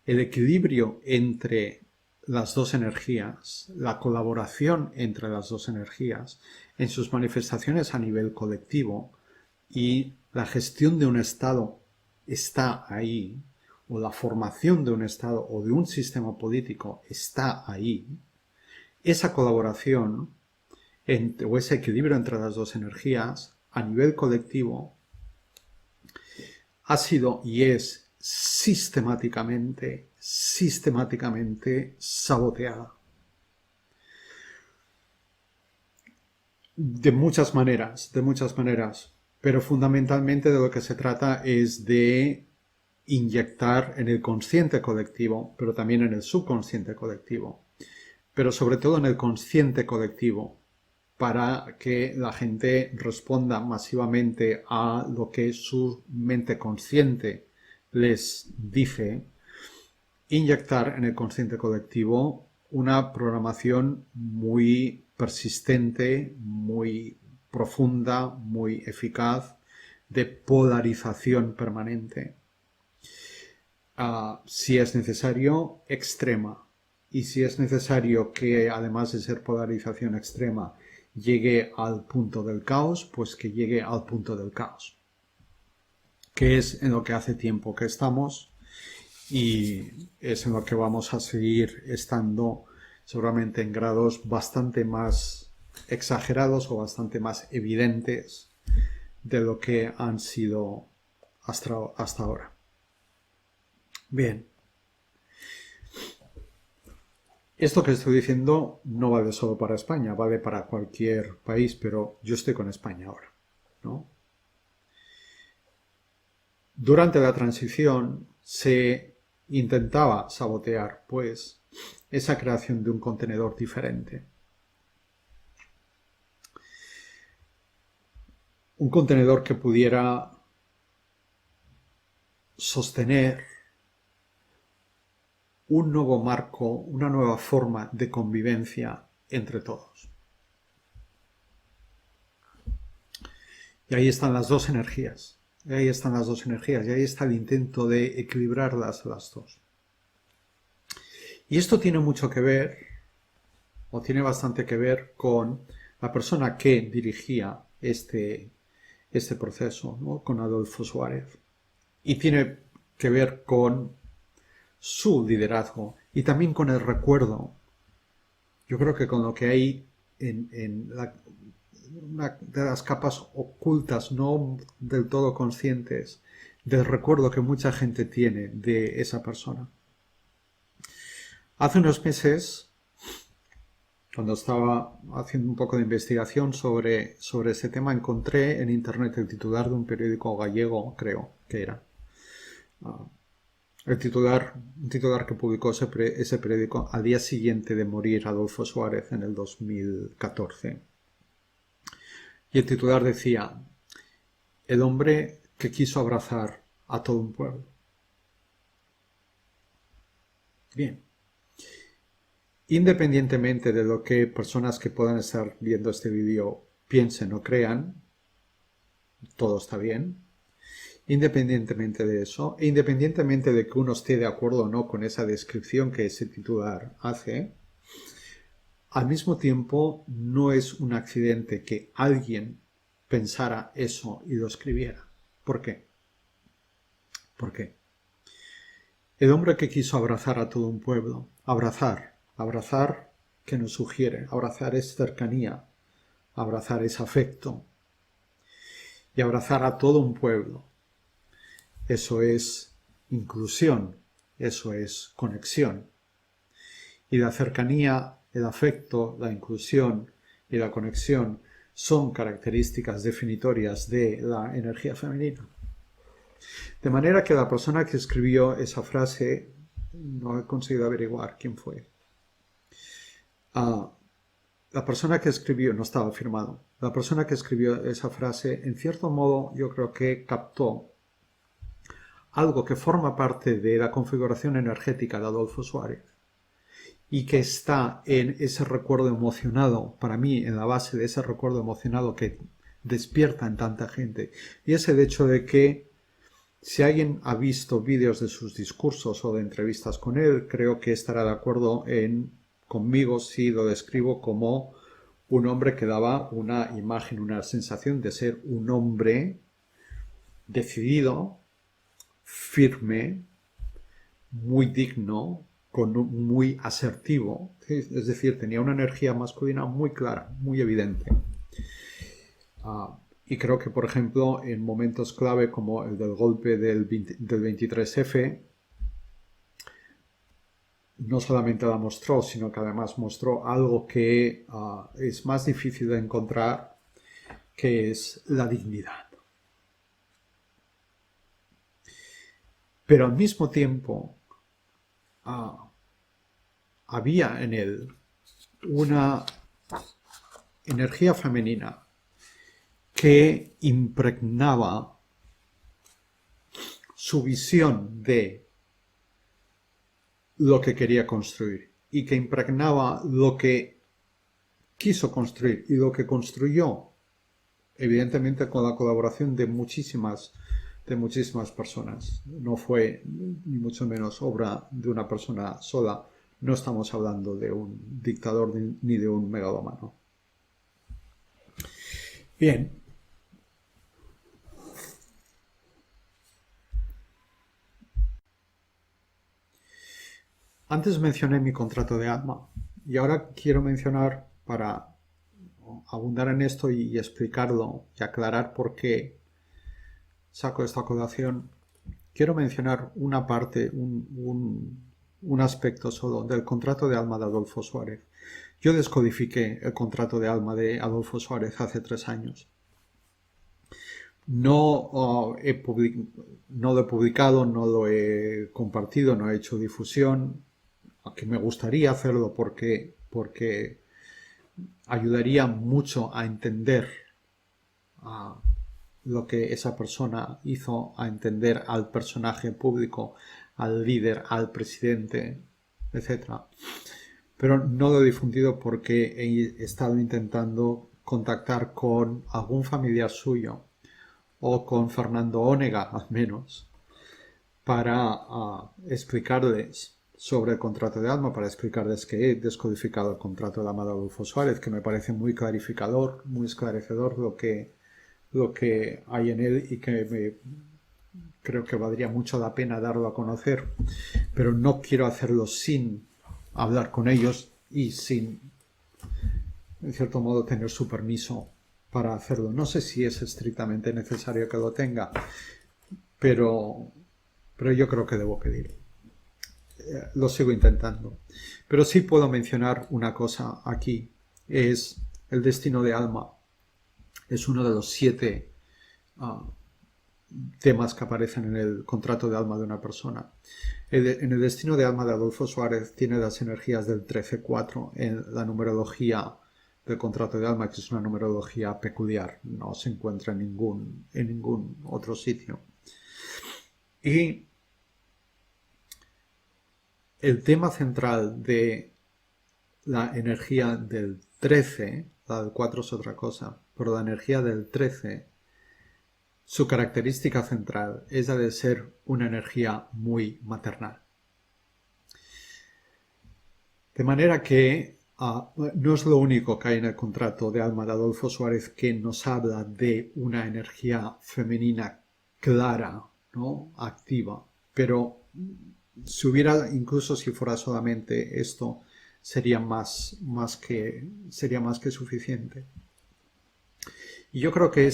el equilibrio entre las dos energías, la colaboración entre las dos energías en sus manifestaciones a nivel colectivo y la gestión de un Estado está ahí, o la formación de un Estado o de un sistema político está ahí, esa colaboración o ese equilibrio entre las dos energías a nivel colectivo ha sido y es sistemáticamente saboteada. De muchas maneras, pero fundamentalmente de lo que se trata es de inyectar en el consciente colectivo, pero también en el subconsciente colectivo, pero sobre todo en el consciente colectivo, para que la gente responda masivamente a lo que su mente consciente les dice, inyectar en el consciente colectivo una programación muy persistente, muy profunda, muy eficaz, de polarización permanente. Si es necesario, extrema. Y si es necesario que, además de ser polarización extrema, llegue al punto del caos, pues que llegue al punto del caos. Que es en lo que hace tiempo que estamos y es en lo que vamos a seguir estando, seguramente en grados bastante más exagerados o bastante más evidentes de lo que han sido hasta ahora. Bien. Esto que estoy diciendo no vale solo para España, vale para cualquier país, pero yo estoy con España ahora, ¿no? Durante la transición se intentaba sabotear, pues, esa creación de un contenedor diferente. Un contenedor que pudiera sostener un nuevo marco, una nueva forma de convivencia entre todos. Y ahí están las dos energías. Y ahí están las dos energías. Y ahí está el intento de equilibrarlas las dos. Y esto tiene mucho que ver, o tiene bastante que ver con la persona que dirigía este proceso, ¿no? Con Adolfo Suárez. Y tiene que ver con su liderazgo y también con el recuerdo. Yo creo que con lo que hay en una de las capas ocultas, no del todo conscientes, del recuerdo que mucha gente tiene de esa persona. Hace unos meses, cuando estaba haciendo un poco de investigación sobre este tema, encontré en internet el titular de un periódico gallego, creo que era. Un titular que publicó ese periódico al día siguiente de morir Adolfo Suárez en el 2014. Y el titular decía: el hombre que quiso abrazar a todo un pueblo. Bien. Independientemente de lo que personas que puedan estar viendo este vídeo piensen o crean, todo está bien. Independientemente de eso, e independientemente de que uno esté de acuerdo o no con esa descripción que ese titular hace, al mismo tiempo no es un accidente que alguien pensara eso y lo escribiera. ¿Por qué? ¿Por qué? El hombre que quiso abrazar a todo un pueblo, abrazar que nos sugiere, abrazar es cercanía, abrazar es afecto, y abrazar a todo un pueblo. Eso es inclusión, eso es conexión. Y la cercanía, el afecto, la inclusión y la conexión son características definitorias de la energía femenina. De manera que la persona que escribió esa frase, no he conseguido averiguar quién fue. La persona que escribió, no estaba firmado, la persona que escribió esa frase, en cierto modo, yo creo que captó algo que forma parte de la configuración energética de Adolfo Suárez y que está en ese recuerdo emocionado, para mí, en la base de ese recuerdo emocionado que despierta en tanta gente. Y es el hecho de que si alguien ha visto vídeos de sus discursos o de entrevistas con él, creo que estará de acuerdo conmigo si lo describo como un hombre que daba una imagen, una sensación de ser un hombre decidido, firme, muy digno, muy asertivo, es decir, tenía una energía masculina muy clara, muy evidente. Y creo que, por ejemplo, en momentos clave como el del golpe del 23F, no solamente la mostró, sino que además mostró algo que es más difícil de encontrar, que es la dignidad. Pero al mismo tiempo había en él una energía femenina que impregnaba su visión de lo que quería construir. y que impregnaba lo que quiso construir y lo que construyó, evidentemente con la colaboración de muchísimas personas. No fue ni mucho menos obra de una persona sola. No estamos hablando de un dictador ni de un megalómano. Bien. Antes mencioné mi contrato de alma y ahora quiero mencionar, para abundar en esto y explicarlo y aclarar por qué saco esta colación, quiero mencionar una parte, un aspecto solo del contrato de alma de Adolfo Suárez. Yo descodifiqué el contrato de alma de Adolfo Suárez hace 3 años. No lo he publicado, no lo he compartido, no he hecho difusión, aunque me gustaría hacerlo porque ayudaría mucho a entender lo que esa persona hizo, a entender al personaje público, al líder, al presidente, etc. Pero no lo he difundido porque he estado intentando contactar con algún familiar suyo o con Fernando Onega, al menos, para explicarles sobre el contrato de alma, para explicarles que he descodificado el contrato de alma de Adolfo Suárez, que me parece muy clarificador, muy esclarecedor lo que hay en él y que creo que valdría mucho la pena darlo a conocer, pero no quiero hacerlo sin hablar con ellos y sin, en cierto modo, tener su permiso para hacerlo. No sé si es estrictamente necesario que lo tenga, pero yo creo que debo pedir. Lo sigo intentando. Pero sí puedo mencionar una cosa aquí. Es el destino de alma. Es uno de los 7 temas que aparecen en el contrato de alma de una persona. En el destino de alma de Adolfo Suárez tiene las energías del 13-4 en la numerología del contrato de alma, que es una numerología peculiar. No se encuentra en ningún otro sitio. Y el tema central de la energía del 13, la del 4 es otra cosa, pero la energía del 13, su característica central es la de ser una energía muy maternal. De manera que no es lo único que hay en el contrato de alma de Adolfo Suárez que nos habla de una energía femenina clara, ¿no? Activa, pero incluso si fuera solamente esto, sería más que suficiente. Y yo creo que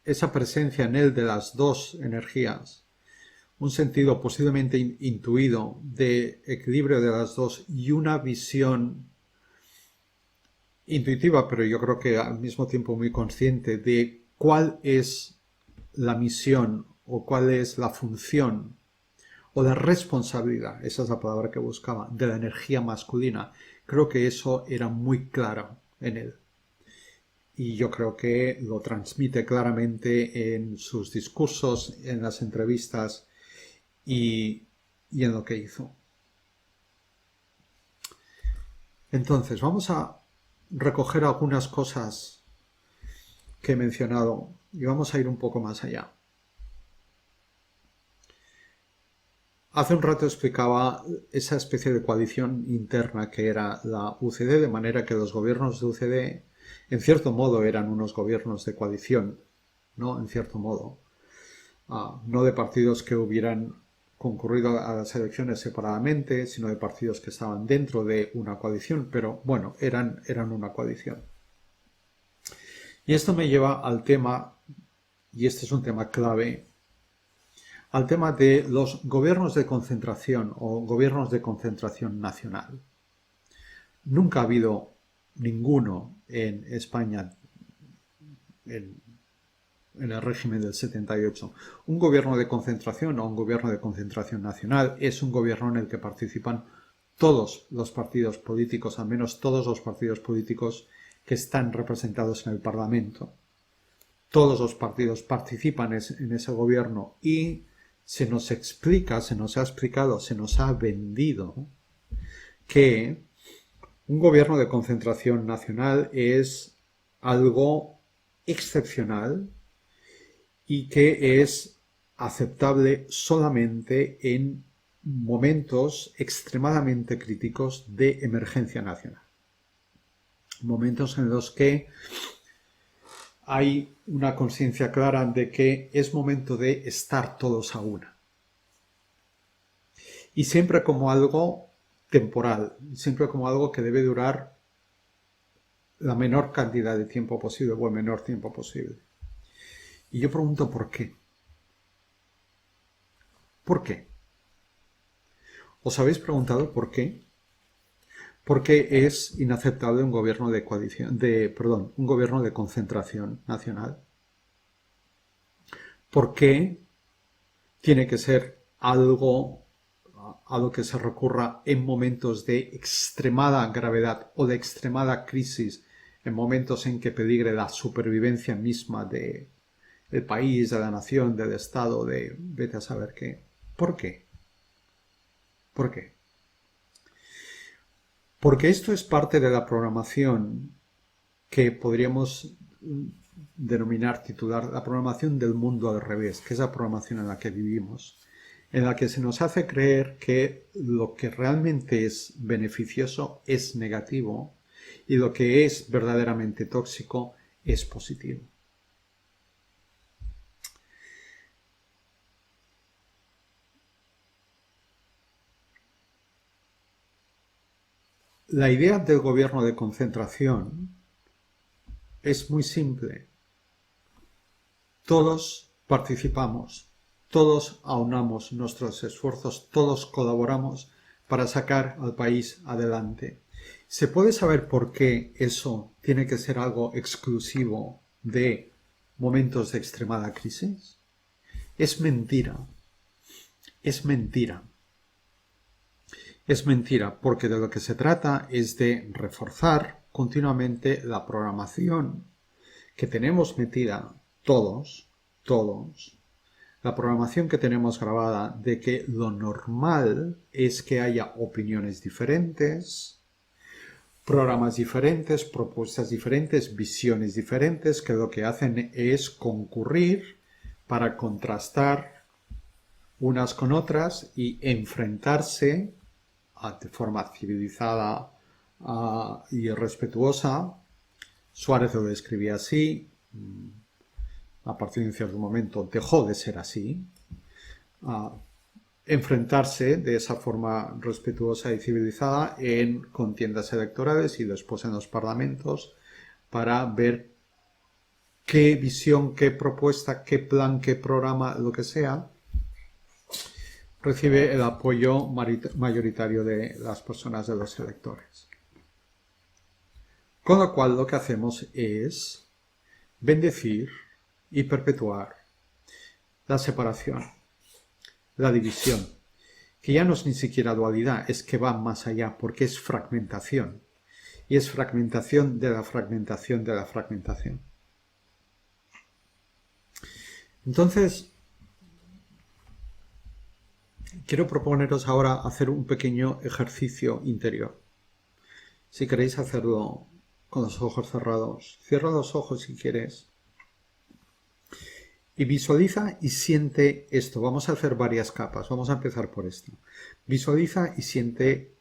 esa presencia en él de las dos energías, un sentido posiblemente intuido de equilibrio de las dos y una visión intuitiva, pero yo creo que al mismo tiempo muy consciente de cuál es la misión o cuál es la función o la responsabilidad, esa es la palabra que buscaba, de la energía masculina. Creo que eso era muy claro en él. Y yo creo que lo transmite claramente en sus discursos, en las entrevistas y en lo que hizo. Entonces, vamos a recoger algunas cosas que he mencionado y vamos a ir un poco más allá. Hace un rato explicaba esa especie de coalición interna que era la UCD, de manera que los gobiernos de UCD, en cierto modo, eran unos gobiernos de coalición, ¿no? En cierto modo. No de partidos que hubieran concurrido a las elecciones separadamente, sino de partidos que estaban dentro de una coalición, pero bueno, eran una coalición. Y esto me lleva al tema, y este es un tema clave, al tema de los gobiernos de concentración o gobiernos de concentración nacional. Nunca ha habido ninguno en España en el régimen del 78. Un gobierno de concentración o un gobierno de concentración nacional es un gobierno en el que participan todos los partidos políticos, al menos todos los partidos políticos que están representados en el Parlamento. Todos los partidos participan en ese gobierno y se nos explica, se nos ha explicado, se nos ha vendido que un gobierno de concentración nacional es algo excepcional y que es aceptable solamente en momentos extremadamente críticos de emergencia nacional. Momentos en los que hay una conciencia clara de que es momento de estar todos a una. Y siempre como algo temporal, siempre como algo que debe durar la menor cantidad de tiempo posible o el menor tiempo posible. Y yo pregunto ¿por qué? ¿Por qué? ¿Os habéis preguntado por qué? Porque es inaceptable un gobierno de coalición, un gobierno de concentración nacional. ¿Por qué tiene que ser algo a lo que se recurra en momentos de extremada gravedad o de extremada crisis, en momentos en que peligre la supervivencia misma del país, de la nación, del Estado, de vete a saber qué? ¿Por qué? ¿Por qué? Porque esto es parte de la programación que podríamos titular la programación del mundo al revés, que es la programación en la que vivimos, en la que se nos hace creer que lo que realmente es beneficioso es negativo y lo que es verdaderamente tóxico es positivo. La idea del gobierno de concentración es muy simple. Todos participamos, todos aunamos nuestros esfuerzos, todos colaboramos para sacar al país adelante. ¿Se puede saber por qué eso tiene que ser algo exclusivo de momentos de extremada crisis? Es mentira. Es mentira. Es mentira, porque de lo que se trata es de reforzar continuamente la programación que tenemos metida todos, la programación que tenemos grabada de que lo normal es que haya opiniones diferentes, programas diferentes, propuestas diferentes, visiones diferentes, que lo que hacen es concurrir para contrastar unas con otras y enfrentarse de forma civilizada y respetuosa. Suárez lo describía así, a partir de un cierto momento dejó de ser así, enfrentarse de esa forma respetuosa y civilizada en contiendas electorales y después en los parlamentos para ver qué visión, qué propuesta, qué plan, qué programa, lo que sea, recibe el apoyo mayoritario de las personas, de los electores. Con lo cual lo que hacemos es bendecir y perpetuar la separación, la división, que ya no es ni siquiera dualidad, es que va más allá, porque es fragmentación. Y es fragmentación de la fragmentación de la fragmentación. Entonces, quiero proponeros ahora hacer un pequeño ejercicio interior. Si queréis hacerlo con los ojos cerrados, cierra los ojos si quieres. Y visualiza y siente esto. Vamos a hacer varias capas. Vamos a empezar por esto. Visualiza y siente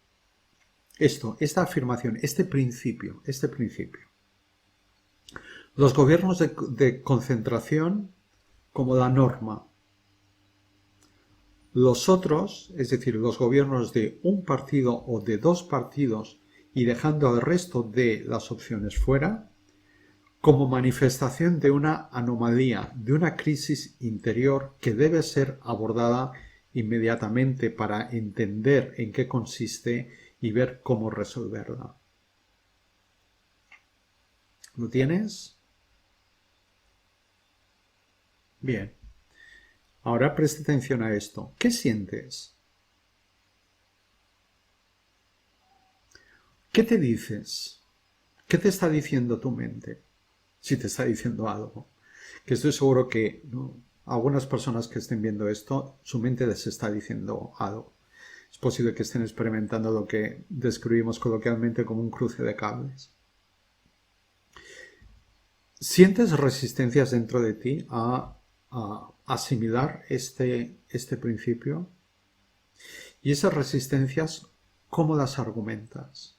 esto, esta afirmación, este principio. Los gobiernos de concentración como la norma. Los otros, es decir, los gobiernos de un partido o de dos partidos y dejando al resto de las opciones fuera, como manifestación de una anomalía, de una crisis interior que debe ser abordada inmediatamente para entender en qué consiste y ver cómo resolverla. ¿Lo tienes? Bien. Ahora presta atención a esto. ¿Qué sientes? ¿Qué te dices? ¿Qué te está diciendo tu mente? Si te está diciendo algo. Que estoy seguro que algunas personas que estén viendo esto, su mente les está diciendo algo. Es posible que estén experimentando lo que describimos coloquialmente como un cruce de cables. ¿Sientes resistencias dentro de ti a asimilar este principio? Y esas resistencias, ¿cómo las argumentas?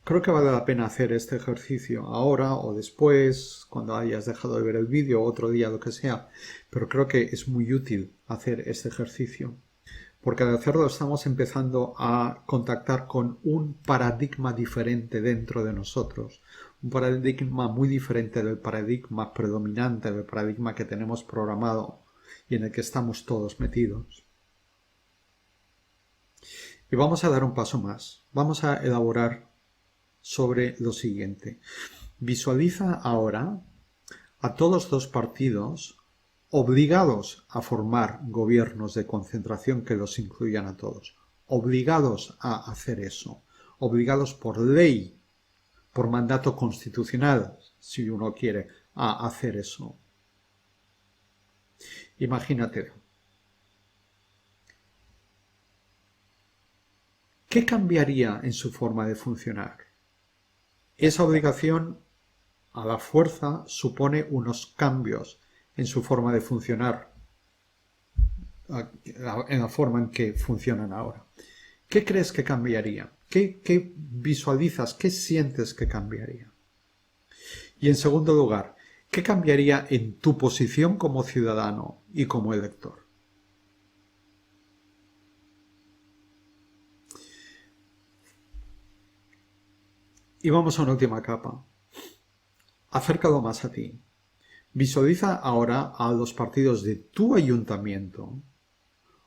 Creo que vale la pena hacer este ejercicio ahora o después, cuando hayas dejado de ver el vídeo, otro día, lo que sea. Pero creo que es muy útil hacer este ejercicio. Porque al hacerlo estamos empezando a contactar con un paradigma diferente dentro de nosotros. Un paradigma muy diferente del paradigma predominante, del paradigma que tenemos programado y en el que estamos todos metidos. Y vamos a dar un paso más. Vamos a elaborar sobre lo siguiente. Visualiza ahora a todos los partidos obligados a formar gobiernos de concentración que los incluyan a todos, obligados a hacer eso, obligados por ley, por mandato constitucional, si uno quiere, a hacer eso. Imagínate. ¿Qué cambiaría en su forma de funcionar? Esa obligación a la fuerza supone unos cambios en su forma de funcionar, en la forma en que funcionan ahora. ¿Qué crees que cambiaría? ¿Qué visualizas? ¿Qué sientes que cambiaría? Y en segundo lugar, ¿qué cambiaría en tu posición como ciudadano y como elector? Y vamos a una última capa. Acércalo más a ti. Visualiza ahora a los partidos de tu ayuntamiento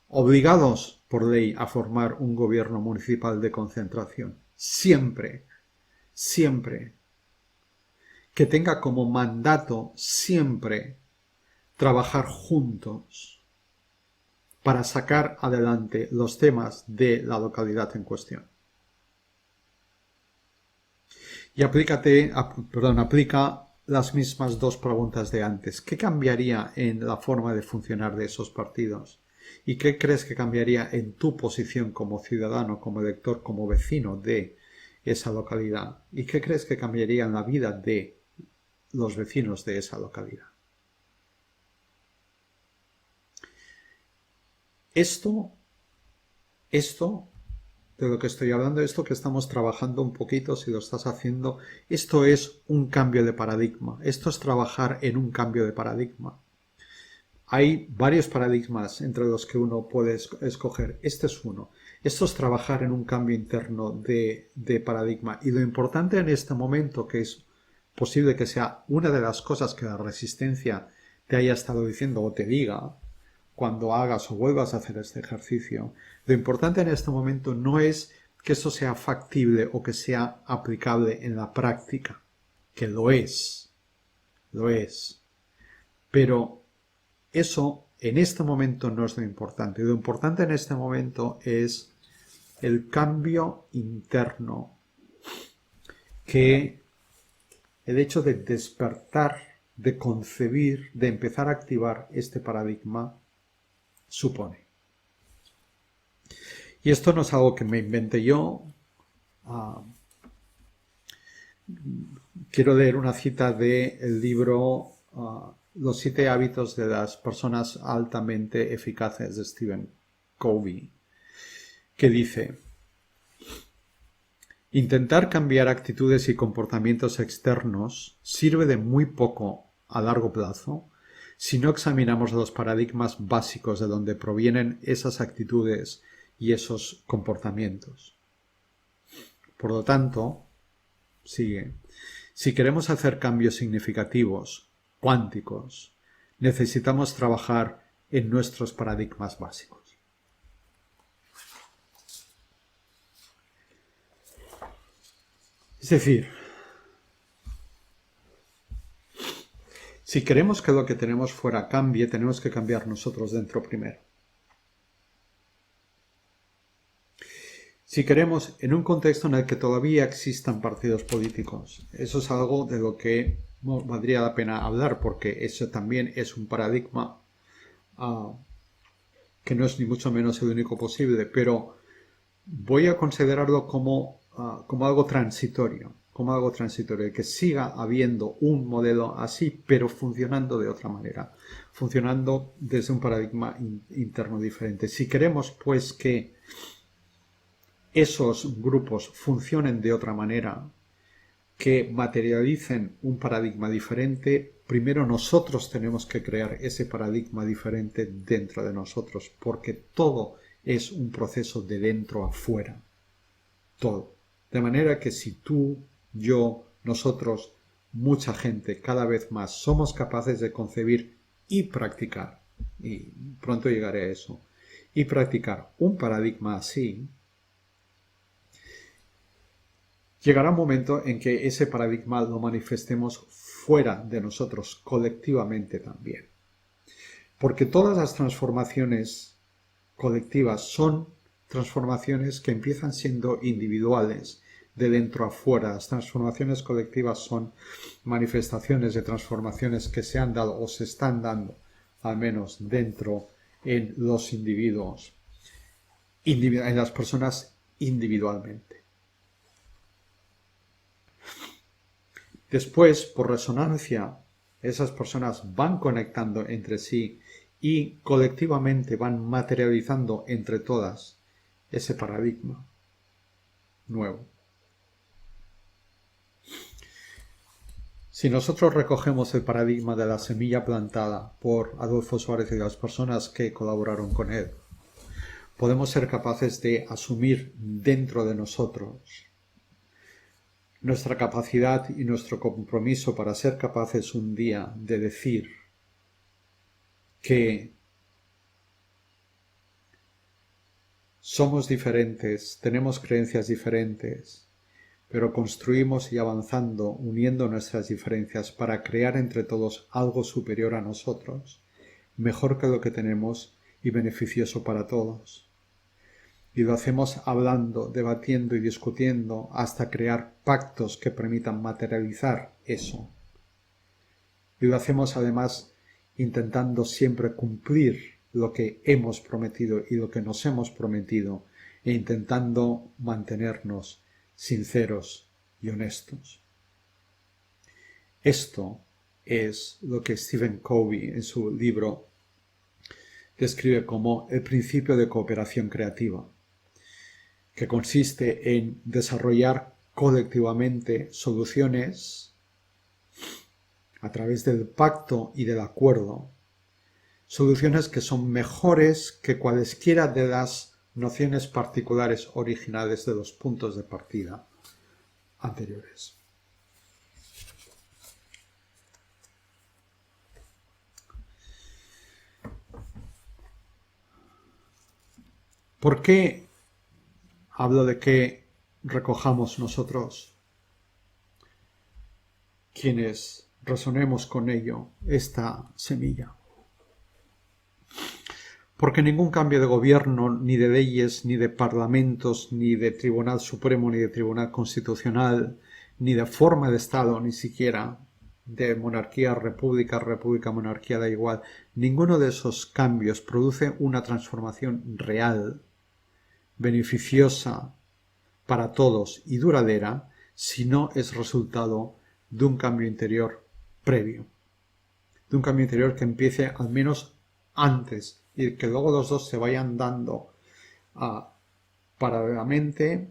obligados por ley a formar un gobierno municipal de concentración. Siempre, siempre. Que tenga como mandato siempre trabajar juntos para sacar adelante los temas de la localidad en cuestión. Y aplica las mismas dos preguntas de antes. ¿Qué cambiaría en la forma de funcionar de esos partidos? ¿Y qué crees que cambiaría en tu posición como ciudadano, como elector, como vecino de esa localidad? ¿Y qué crees que cambiaría en la vida de los vecinos de esa localidad? Esto de lo que estoy hablando, esto que estamos trabajando un poquito, si lo estás haciendo, esto es un cambio de paradigma. Esto es trabajar en un cambio de paradigma. Hay varios paradigmas entre los que uno puede escoger. Este es uno. Esto es trabajar en un cambio interno de paradigma. Y lo importante en este momento, que es posible que sea una de las cosas que la resistencia te haya estado diciendo o te diga, cuando hagas o vuelvas a hacer este ejercicio, lo importante en este momento no es que esto sea factible o que sea aplicable en la práctica, que lo es, pero eso en este momento no es lo importante. Lo importante en este momento es el cambio interno que el hecho de despertar, de concebir, de empezar a activar este paradigma supone. Y esto no es algo que me inventé yo. Quiero leer una cita del libro Los 7 hábitos de las personas altamente eficaces de Stephen Covey, que dice: intentar cambiar actitudes y comportamientos externos sirve de muy poco a largo plazo si no examinamos los paradigmas básicos de donde provienen esas actitudes y esos comportamientos. Por lo tanto, sigue, si queremos hacer cambios significativos, cuánticos, necesitamos trabajar en nuestros paradigmas básicos. Es decir, si queremos que lo que tenemos fuera cambie, tenemos que cambiar nosotros dentro primero. Si queremos, en un contexto en el que todavía existan partidos políticos, eso es algo de lo que valdría la pena hablar, porque eso también es un paradigma que no es ni mucho menos el único posible, pero voy a considerarlo como algo transitorio, que siga habiendo un modelo así, pero funcionando de otra manera, funcionando desde un paradigma interno diferente. Si queremos, pues, que esos grupos funcionen de otra manera, que materialicen un paradigma diferente, primero nosotros tenemos que crear ese paradigma diferente dentro de nosotros, porque todo es un proceso de dentro a fuera. Todo. De manera que si tú, yo, nosotros, mucha gente, cada vez más, somos capaces de concebir y practicar, y pronto llegaré a eso, y practicar un paradigma así, llegará un momento en que ese paradigma lo manifestemos fuera de nosotros, colectivamente también. Porque todas las transformaciones colectivas son transformaciones que empiezan siendo individuales, de dentro a fuera. Las transformaciones colectivas son manifestaciones de transformaciones que se han dado o se están dando, al menos dentro en los individuos, en las personas individualmente. Después, por resonancia, esas personas van conectando entre sí y colectivamente van materializando entre todas ese paradigma nuevo. Si nosotros recogemos el paradigma de la semilla plantada por Adolfo Suárez y las personas que colaboraron con él, podemos ser capaces de asumir dentro de nosotros nuestra capacidad y nuestro compromiso para ser capaces un día de decir que somos diferentes, tenemos creencias diferentes, pero construimos y avanzando, uniendo nuestras diferencias para crear entre todos algo superior a nosotros, mejor que lo que tenemos y beneficioso para todos. Y lo hacemos hablando, debatiendo y discutiendo hasta crear pactos que permitan materializar eso. Y lo hacemos además intentando siempre cumplir lo que hemos prometido y lo que nos hemos prometido e intentando mantenernos sinceros y honestos. Esto es lo que Stephen Covey en su libro describe como el principio de cooperación creativa, que consiste en desarrollar colectivamente soluciones a través del pacto y del acuerdo, soluciones que son mejores que cualesquiera de las nociones particulares originales de los puntos de partida anteriores. ¿Por qué hablo de que recojamos nosotros, quienes resonemos con ello, esta semilla? Porque ningún cambio de gobierno, ni de leyes, ni de parlamentos, ni de Tribunal Supremo, ni de Tribunal Constitucional, ni de forma de Estado, ni siquiera de monarquía, república, monarquía, da igual, ninguno de esos cambios produce una transformación real, beneficiosa para todos y duradera, si no es resultado de un cambio interior previo, de un cambio interior que empiece al menos antes y que luego los dos se vayan dando paralelamente,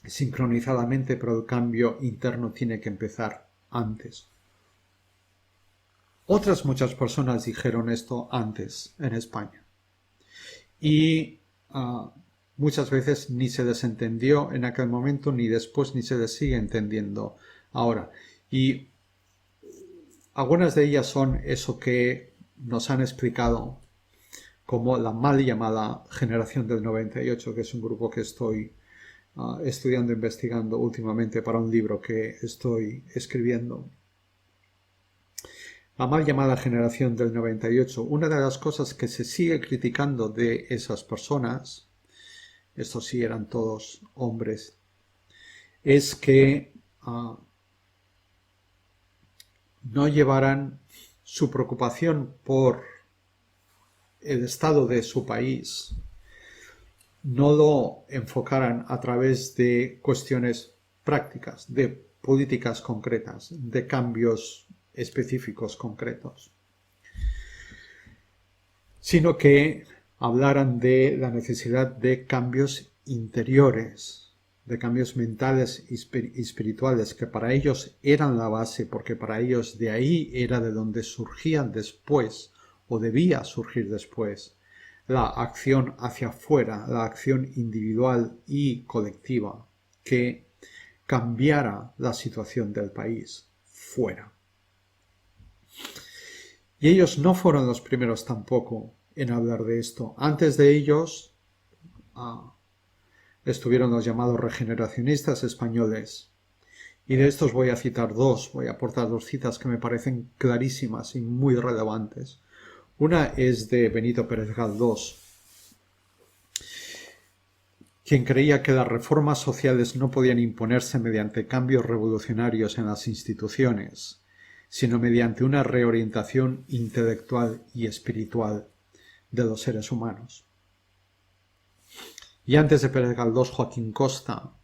sincronizadamente, pero el cambio interno tiene que empezar antes. Otras muchas personas dijeron esto antes en España y muchas veces ni se les entendió en aquel momento, ni después, ni se les sigue entendiendo ahora. Y algunas de ellas son eso que nos han explicado como la mal llamada generación del 98, que es un grupo que estoy estudiando e investigando últimamente para un libro que estoy escribiendo. La mal llamada generación del 98, una de las cosas que se sigue criticando de esas personas estos sí eran todos hombres, es que no llevaran su preocupación por el estado de su país, no lo enfocaran a través de cuestiones prácticas, de políticas concretas, de cambios específicos concretos, sino que hablaran de la necesidad de cambios interiores, de cambios mentales y espirituales, que para ellos eran la base, porque para ellos de ahí era de donde surgían después, o debía surgir después, la acción hacia afuera, la acción individual y colectiva, que cambiara la situación del país fuera. Y ellos no fueron los primeros tampoco en hablar de esto. Antes de ellos estuvieron los llamados regeneracionistas españoles. Y de estos voy a citar dos, voy a aportar dos citas que me parecen clarísimas y muy relevantes. Una es de Benito Pérez Galdós, quien creía que las reformas sociales no podían imponerse mediante cambios revolucionarios en las instituciones, sino mediante una reorientación intelectual y espiritual de los seres humanos. Y antes de Pérez Galdós, Joaquín Costa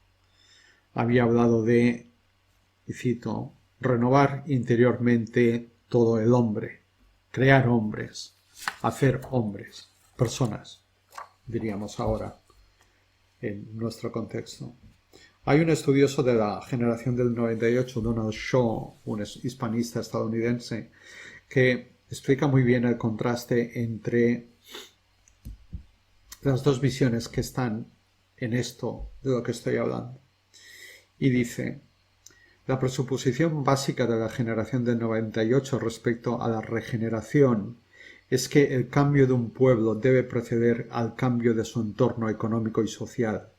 había hablado de, y cito, renovar interiormente todo el hombre, crear hombres, hacer hombres, personas, diríamos ahora, en nuestro contexto. Hay un estudioso de la generación del 98, Donald Shaw, un hispanista estadounidense, que explica muy bien el contraste entre las dos visiones que están en esto de lo que estoy hablando. Y dice: la presuposición básica de la generación del 98 respecto a la regeneración es que el cambio de un pueblo debe preceder al cambio de su entorno económico y social.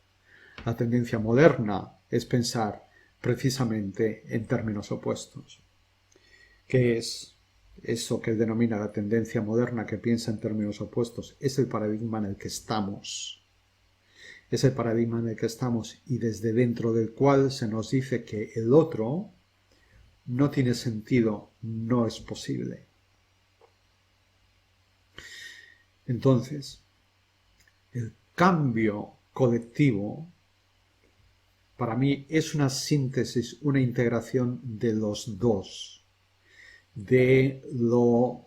La tendencia moderna es pensar precisamente en términos opuestos. ¿Qué es eso que denomina la tendencia moderna que piensa en términos opuestos? Es el paradigma en el que estamos. Es el paradigma en el que estamos y desde dentro del cual se nos dice que el otro no tiene sentido, no es posible. Entonces, el cambio colectivo para mí es una síntesis, una integración de los dos, de lo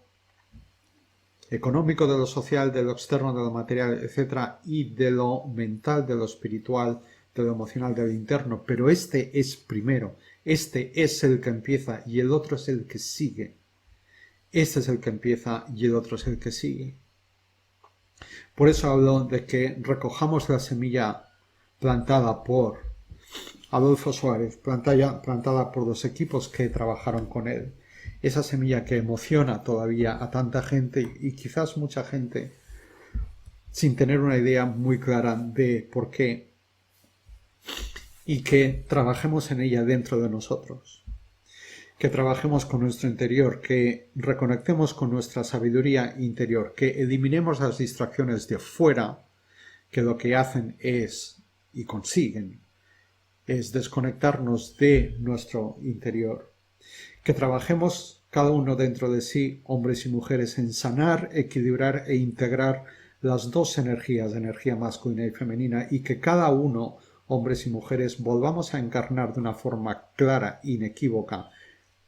económico, de lo social, de lo externo, de lo material, etc., y de lo mental, de lo espiritual, de lo emocional, de lo interno. Pero este es primero, este es el que empieza y el otro es el que sigue. Este es el que empieza y el otro es el que sigue. Por eso hablo de que recojamos la semilla plantada por Adolfo Suárez, plantada por los equipos que trabajaron con él. Esa semilla que emociona todavía a tanta gente y quizás mucha gente sin tener una idea muy clara de por qué, y que trabajemos en ella dentro de nosotros, que trabajemos con nuestro interior, que reconectemos con nuestra sabiduría interior, que eliminemos las distracciones de fuera, que lo que hacen es, y consiguen, es desconectarnos de nuestro interior, que trabajemos cada uno dentro de sí, hombres y mujeres, en sanar, equilibrar e integrar las dos energías, energía masculina y femenina, y que cada uno, hombres y mujeres, volvamos a encarnar de una forma clara, inequívoca,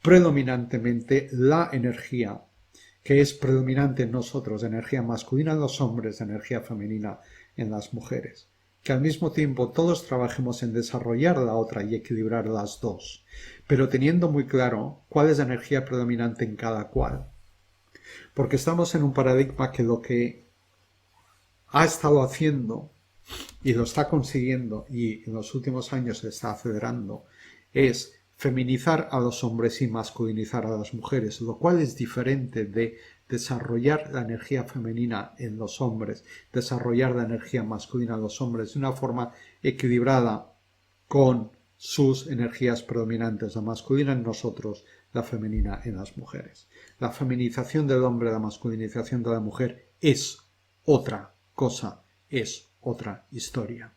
predominantemente la energía que es predominante en nosotros, energía masculina en los hombres, energía femenina en las mujeres. Que al mismo tiempo todos trabajemos en desarrollar la otra y equilibrar las dos, pero teniendo muy claro cuál es la energía predominante en cada cual. Porque estamos en un paradigma que lo que ha estado haciendo y lo está consiguiendo y en los últimos años se está acelerando es feminizar a los hombres y masculinizar a las mujeres, lo cual es diferente de desarrollar la energía femenina en los hombres, desarrollar la energía masculina en los hombres de una forma equilibrada con sus energías predominantes, la masculina en nosotros, la femenina en las mujeres. La feminización del hombre, la masculinización de la mujer es otra cosa, es otra historia.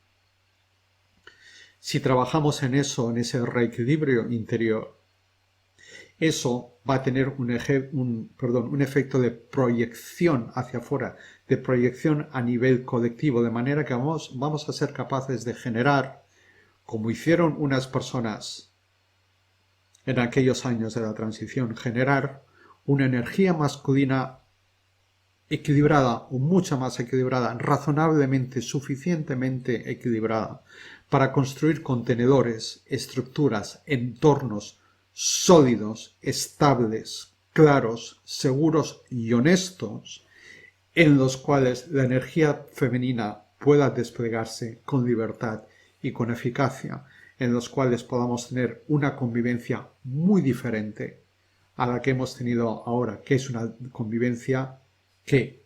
Si trabajamos en eso, en ese reequilibrio interior, eso va a tener un efecto de proyección hacia afuera, de proyección a nivel colectivo, de manera que vamos a ser capaces de generar, como hicieron unas personas en aquellos años de la transición, generar una energía masculina equilibrada o mucho más equilibrada, razonablemente, suficientemente equilibrada, para construir contenedores, estructuras, entornos sólidos, estables, claros, seguros y honestos, en los cuales la energía femenina pueda desplegarse con libertad y con eficacia, en los cuales podamos tener una convivencia muy diferente a la que hemos tenido ahora, que es una convivencia que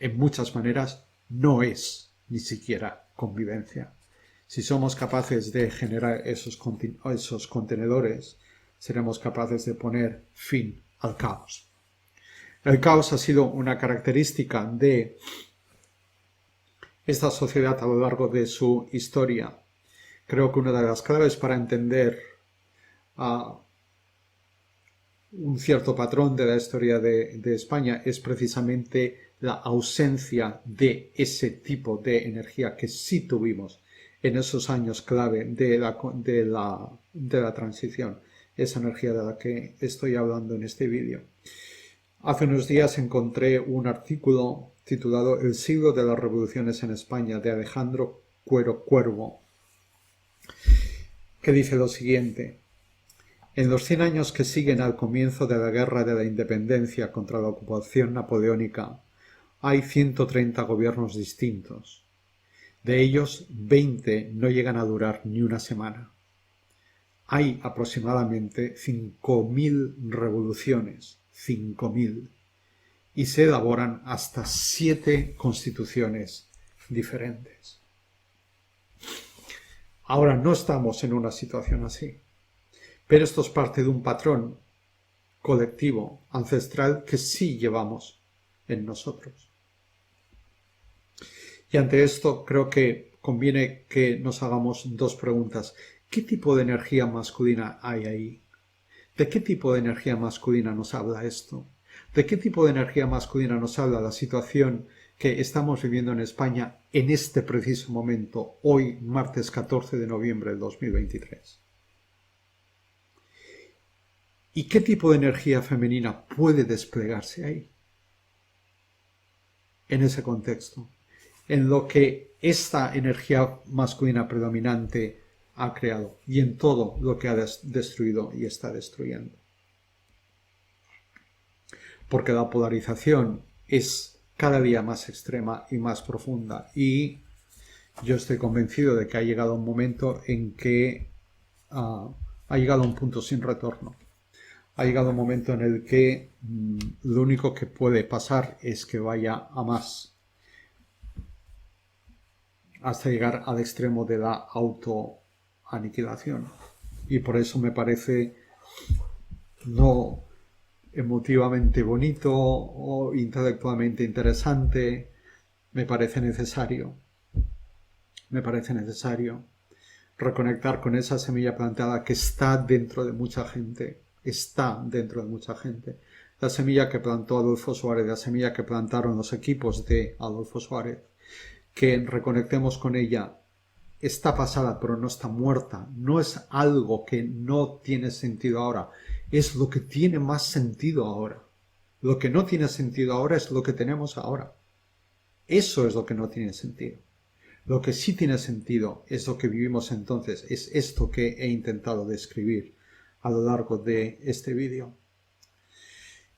en muchas maneras no es ni siquiera convivencia. Si somos capaces de generar esos contenedores, seremos capaces de poner fin al caos. El caos ha sido una característica de esta sociedad a lo largo de su historia. Creo que una de las claves para entender un cierto patrón de la historia de España es precisamente la ausencia de ese tipo de energía que sí tuvimos en esos años clave de la transición, esa energía de la que estoy hablando en este vídeo. Hace unos días encontré un artículo titulado El siglo de las revoluciones en España, de Alejandro Cuero Cuervo, que dice lo siguiente: en los 100 años que siguen al comienzo de la Guerra de la Independencia contra la ocupación napoleónica, hay 130 gobiernos distintos. De ellos, 20 no llegan a durar ni una semana. Hay aproximadamente 5.000 revoluciones, 5.000, y se elaboran hasta 7 constituciones diferentes. Ahora no estamos en una situación así, pero esto es parte de un patrón colectivo, ancestral, que sí llevamos en nosotros. Y ante esto creo que conviene que nos hagamos dos preguntas. ¿Qué tipo de energía masculina hay ahí? ¿De qué tipo de energía masculina nos habla esto? ¿De qué tipo de energía masculina nos habla la situación que estamos viviendo en España en este preciso momento, hoy, martes 14 de noviembre del 2023? ¿Y qué tipo de energía femenina puede desplegarse ahí? En ese contexto, en lo que esta energía masculina predominante ha creado y en todo lo que ha destruido y está destruyendo. Porque la polarización es cada día más extrema y más profunda, y yo estoy convencido de que ha llegado un momento en que ha llegado a un punto sin retorno. Ha llegado un momento en el que lo único que puede pasar es que vaya a más, hasta llegar al extremo de la autoaniquilación. Y por eso me parece no emotivamente bonito o intelectualmente interesante, me parece necesario reconectar con esa semilla plantada que está dentro de mucha gente. La semilla que plantó Adolfo Suárez, la semilla que plantaron los equipos de Adolfo Suárez, que reconectemos con ella. Está pasada, pero no está muerta. No es algo que no tiene sentido ahora. Es lo que tiene más sentido ahora. Lo que no tiene sentido ahora es lo que tenemos ahora. Eso es lo que no tiene sentido. Lo que sí tiene sentido es lo que vivimos entonces. Es esto que he intentado describir a lo largo de este vídeo.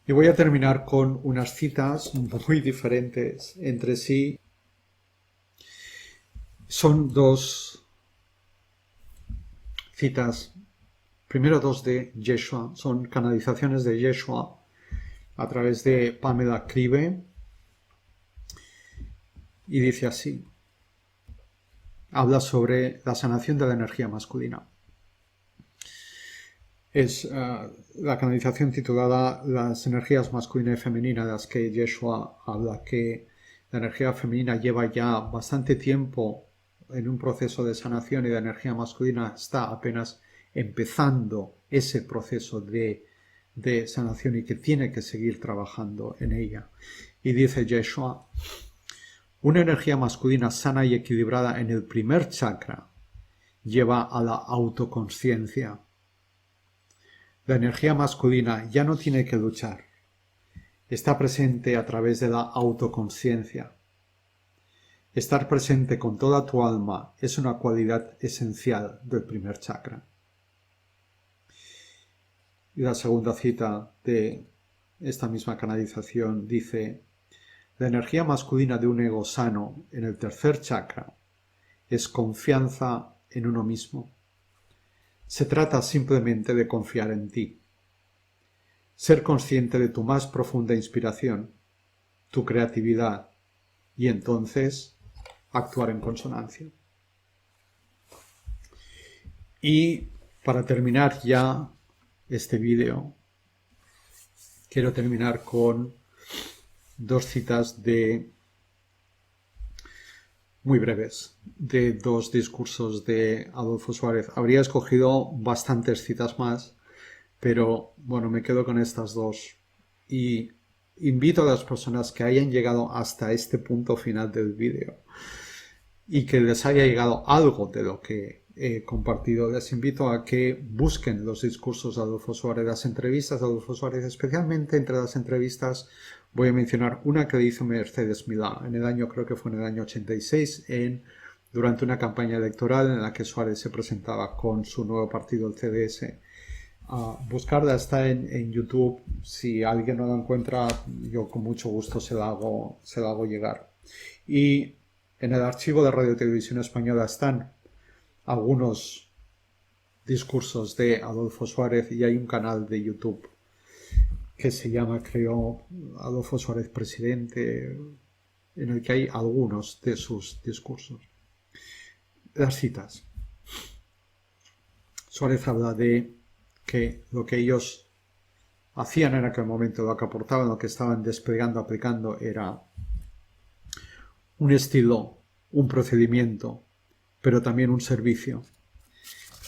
Y voy a terminar con unas citas muy diferentes entre sí. Son dos citas, primero dos de Yeshua, son canalizaciones de Yeshua a través de Pamela Cribe, y dice así, habla sobre la sanación de la energía masculina. Es la canalización titulada Las energías masculina y femenina, de las que Yeshua habla, que La energía femenina lleva ya bastante tiempo en un proceso de sanación y la energía masculina está apenas empezando ese proceso de sanación y que tiene que seguir trabajando en ella. Y dice Yeshua, una energía masculina sana y equilibrada en el primer chakra lleva a la autoconsciencia. La energía masculina ya no tiene que luchar. Está presente a través de la autoconsciencia. Estar presente con toda tu alma es una cualidad esencial del primer chakra. Y la segunda cita de esta misma canalización dice, la energía masculina de un ego sano en el tercer chakra es confianza en uno mismo. Se trata simplemente de confiar en ti. Ser consciente de tu más profunda inspiración, tu creatividad, y entonces actuar en consonancia. Y para terminar ya este vídeo, quiero terminar con dos citas muy breves de dos discursos de Adolfo Suárez. Habría escogido bastantes citas más, pero bueno, me quedo con estas dos. Y invito a las personas que hayan llegado hasta este punto final del vídeo y que les haya llegado algo de lo que he compartido, les invito a que busquen los discursos de Adolfo Suárez, las entrevistas de Adolfo Suárez. Especialmente entre las entrevistas voy a mencionar una que le hizo Mercedes Milá en el año, creo que fue en el año 86, durante una campaña electoral en la que Suárez se presentaba con su nuevo partido, el CDS. Buscarla, está en YouTube. Si alguien no la encuentra, yo con mucho gusto se la hago llegar. Y en el archivo de Radio Televisión Española están algunos discursos de Adolfo Suárez y hay un canal de YouTube que se llama, creo, Adolfo Suárez Presidente, en el que hay algunos de sus discursos. Las citas. Suárez habla de que lo que ellos hacían en aquel momento, lo que aportaban, lo que estaban desplegando, aplicando, era un estilo, un procedimiento, pero también un servicio.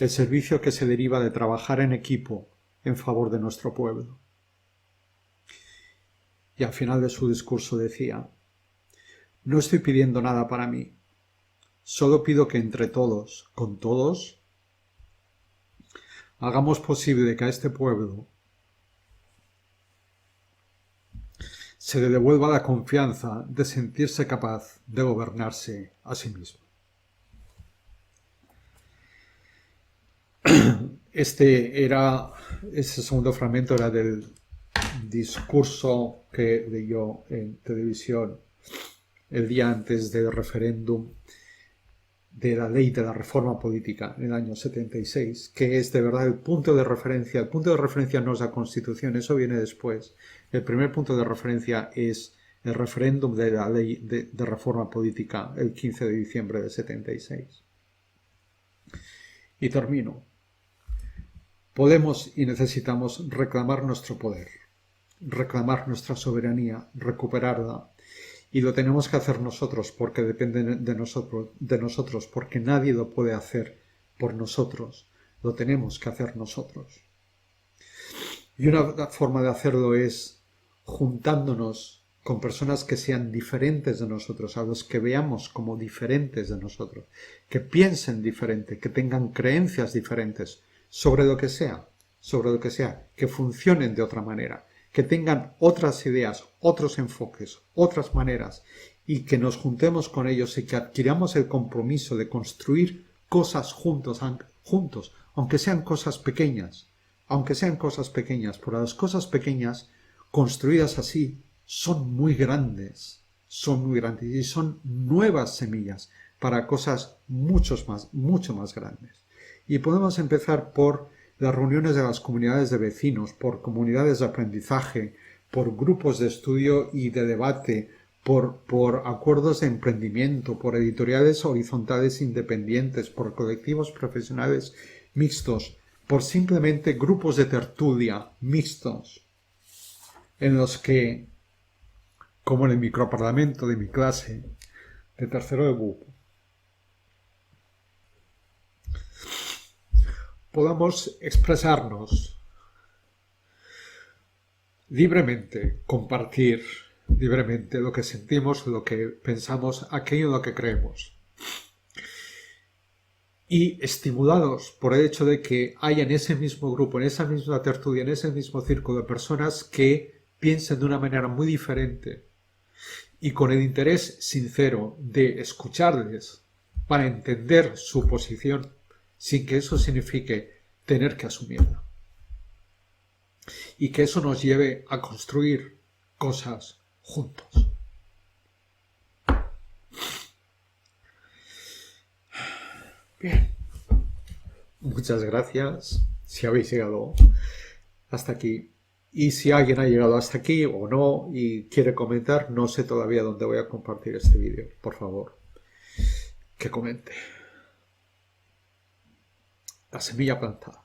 El servicio que se deriva de trabajar en equipo en favor de nuestro pueblo. Y al final de su discurso decía, no estoy pidiendo nada para mí, solo pido que entre todos, con todos, hagamos posible que a este pueblo se le devuelva la confianza de sentirse capaz de gobernarse a sí mismo. Ese segundo fragmento era del discurso que leyó en televisión el día antes del referéndum de la ley de la reforma política en el año 76, que es de verdad el punto de referencia. El punto de referencia no es la Constitución, eso viene después. El primer punto de referencia es el referéndum de la ley de reforma política el 15 de diciembre de 76. Y termino. Podemos y necesitamos reclamar nuestro poder, reclamar nuestra soberanía, recuperarla. Y lo tenemos que hacer nosotros porque depende de nosotros, porque nadie lo puede hacer por nosotros. Lo tenemos que hacer nosotros. Y una forma de hacerlo es juntándonos con personas que sean diferentes de nosotros, a los que veamos como diferentes de nosotros, que piensen diferente, que tengan creencias diferentes sobre lo que sea, que funcionen de otra manera, que tengan otras ideas, otros enfoques, otras maneras, y que nos juntemos con ellos y que adquiramos el compromiso de construir cosas juntos, aunque sean cosas pequeñas, pero las cosas pequeñas, construidas así, son muy grandes y son nuevas semillas para cosas mucho más grandes. Y podemos empezar por las reuniones de las comunidades de vecinos, por comunidades de aprendizaje, por grupos de estudio y de debate, por acuerdos de emprendimiento, por editoriales horizontales independientes, por colectivos profesionales mixtos, por simplemente grupos de tertulia mixtos, en los que como en el microparlamento de mi clase de tercero de BUP, podamos expresarnos libremente, compartir libremente lo que sentimos, lo que pensamos, aquello en lo que creemos. Y estimulados por el hecho de que haya en ese mismo grupo, en esa misma tertulia, en ese mismo círculo de personas que piensen de una manera muy diferente y con el interés sincero de escucharles para entender su posición sin que eso signifique tener que asumirla. Y que eso nos lleve a construir cosas juntos. Bien. Muchas gracias si habéis llegado hasta aquí. Y si alguien ha llegado hasta aquí o no y quiere comentar, no sé todavía dónde voy a compartir este vídeo. Por favor, que comente. La semilla plantada.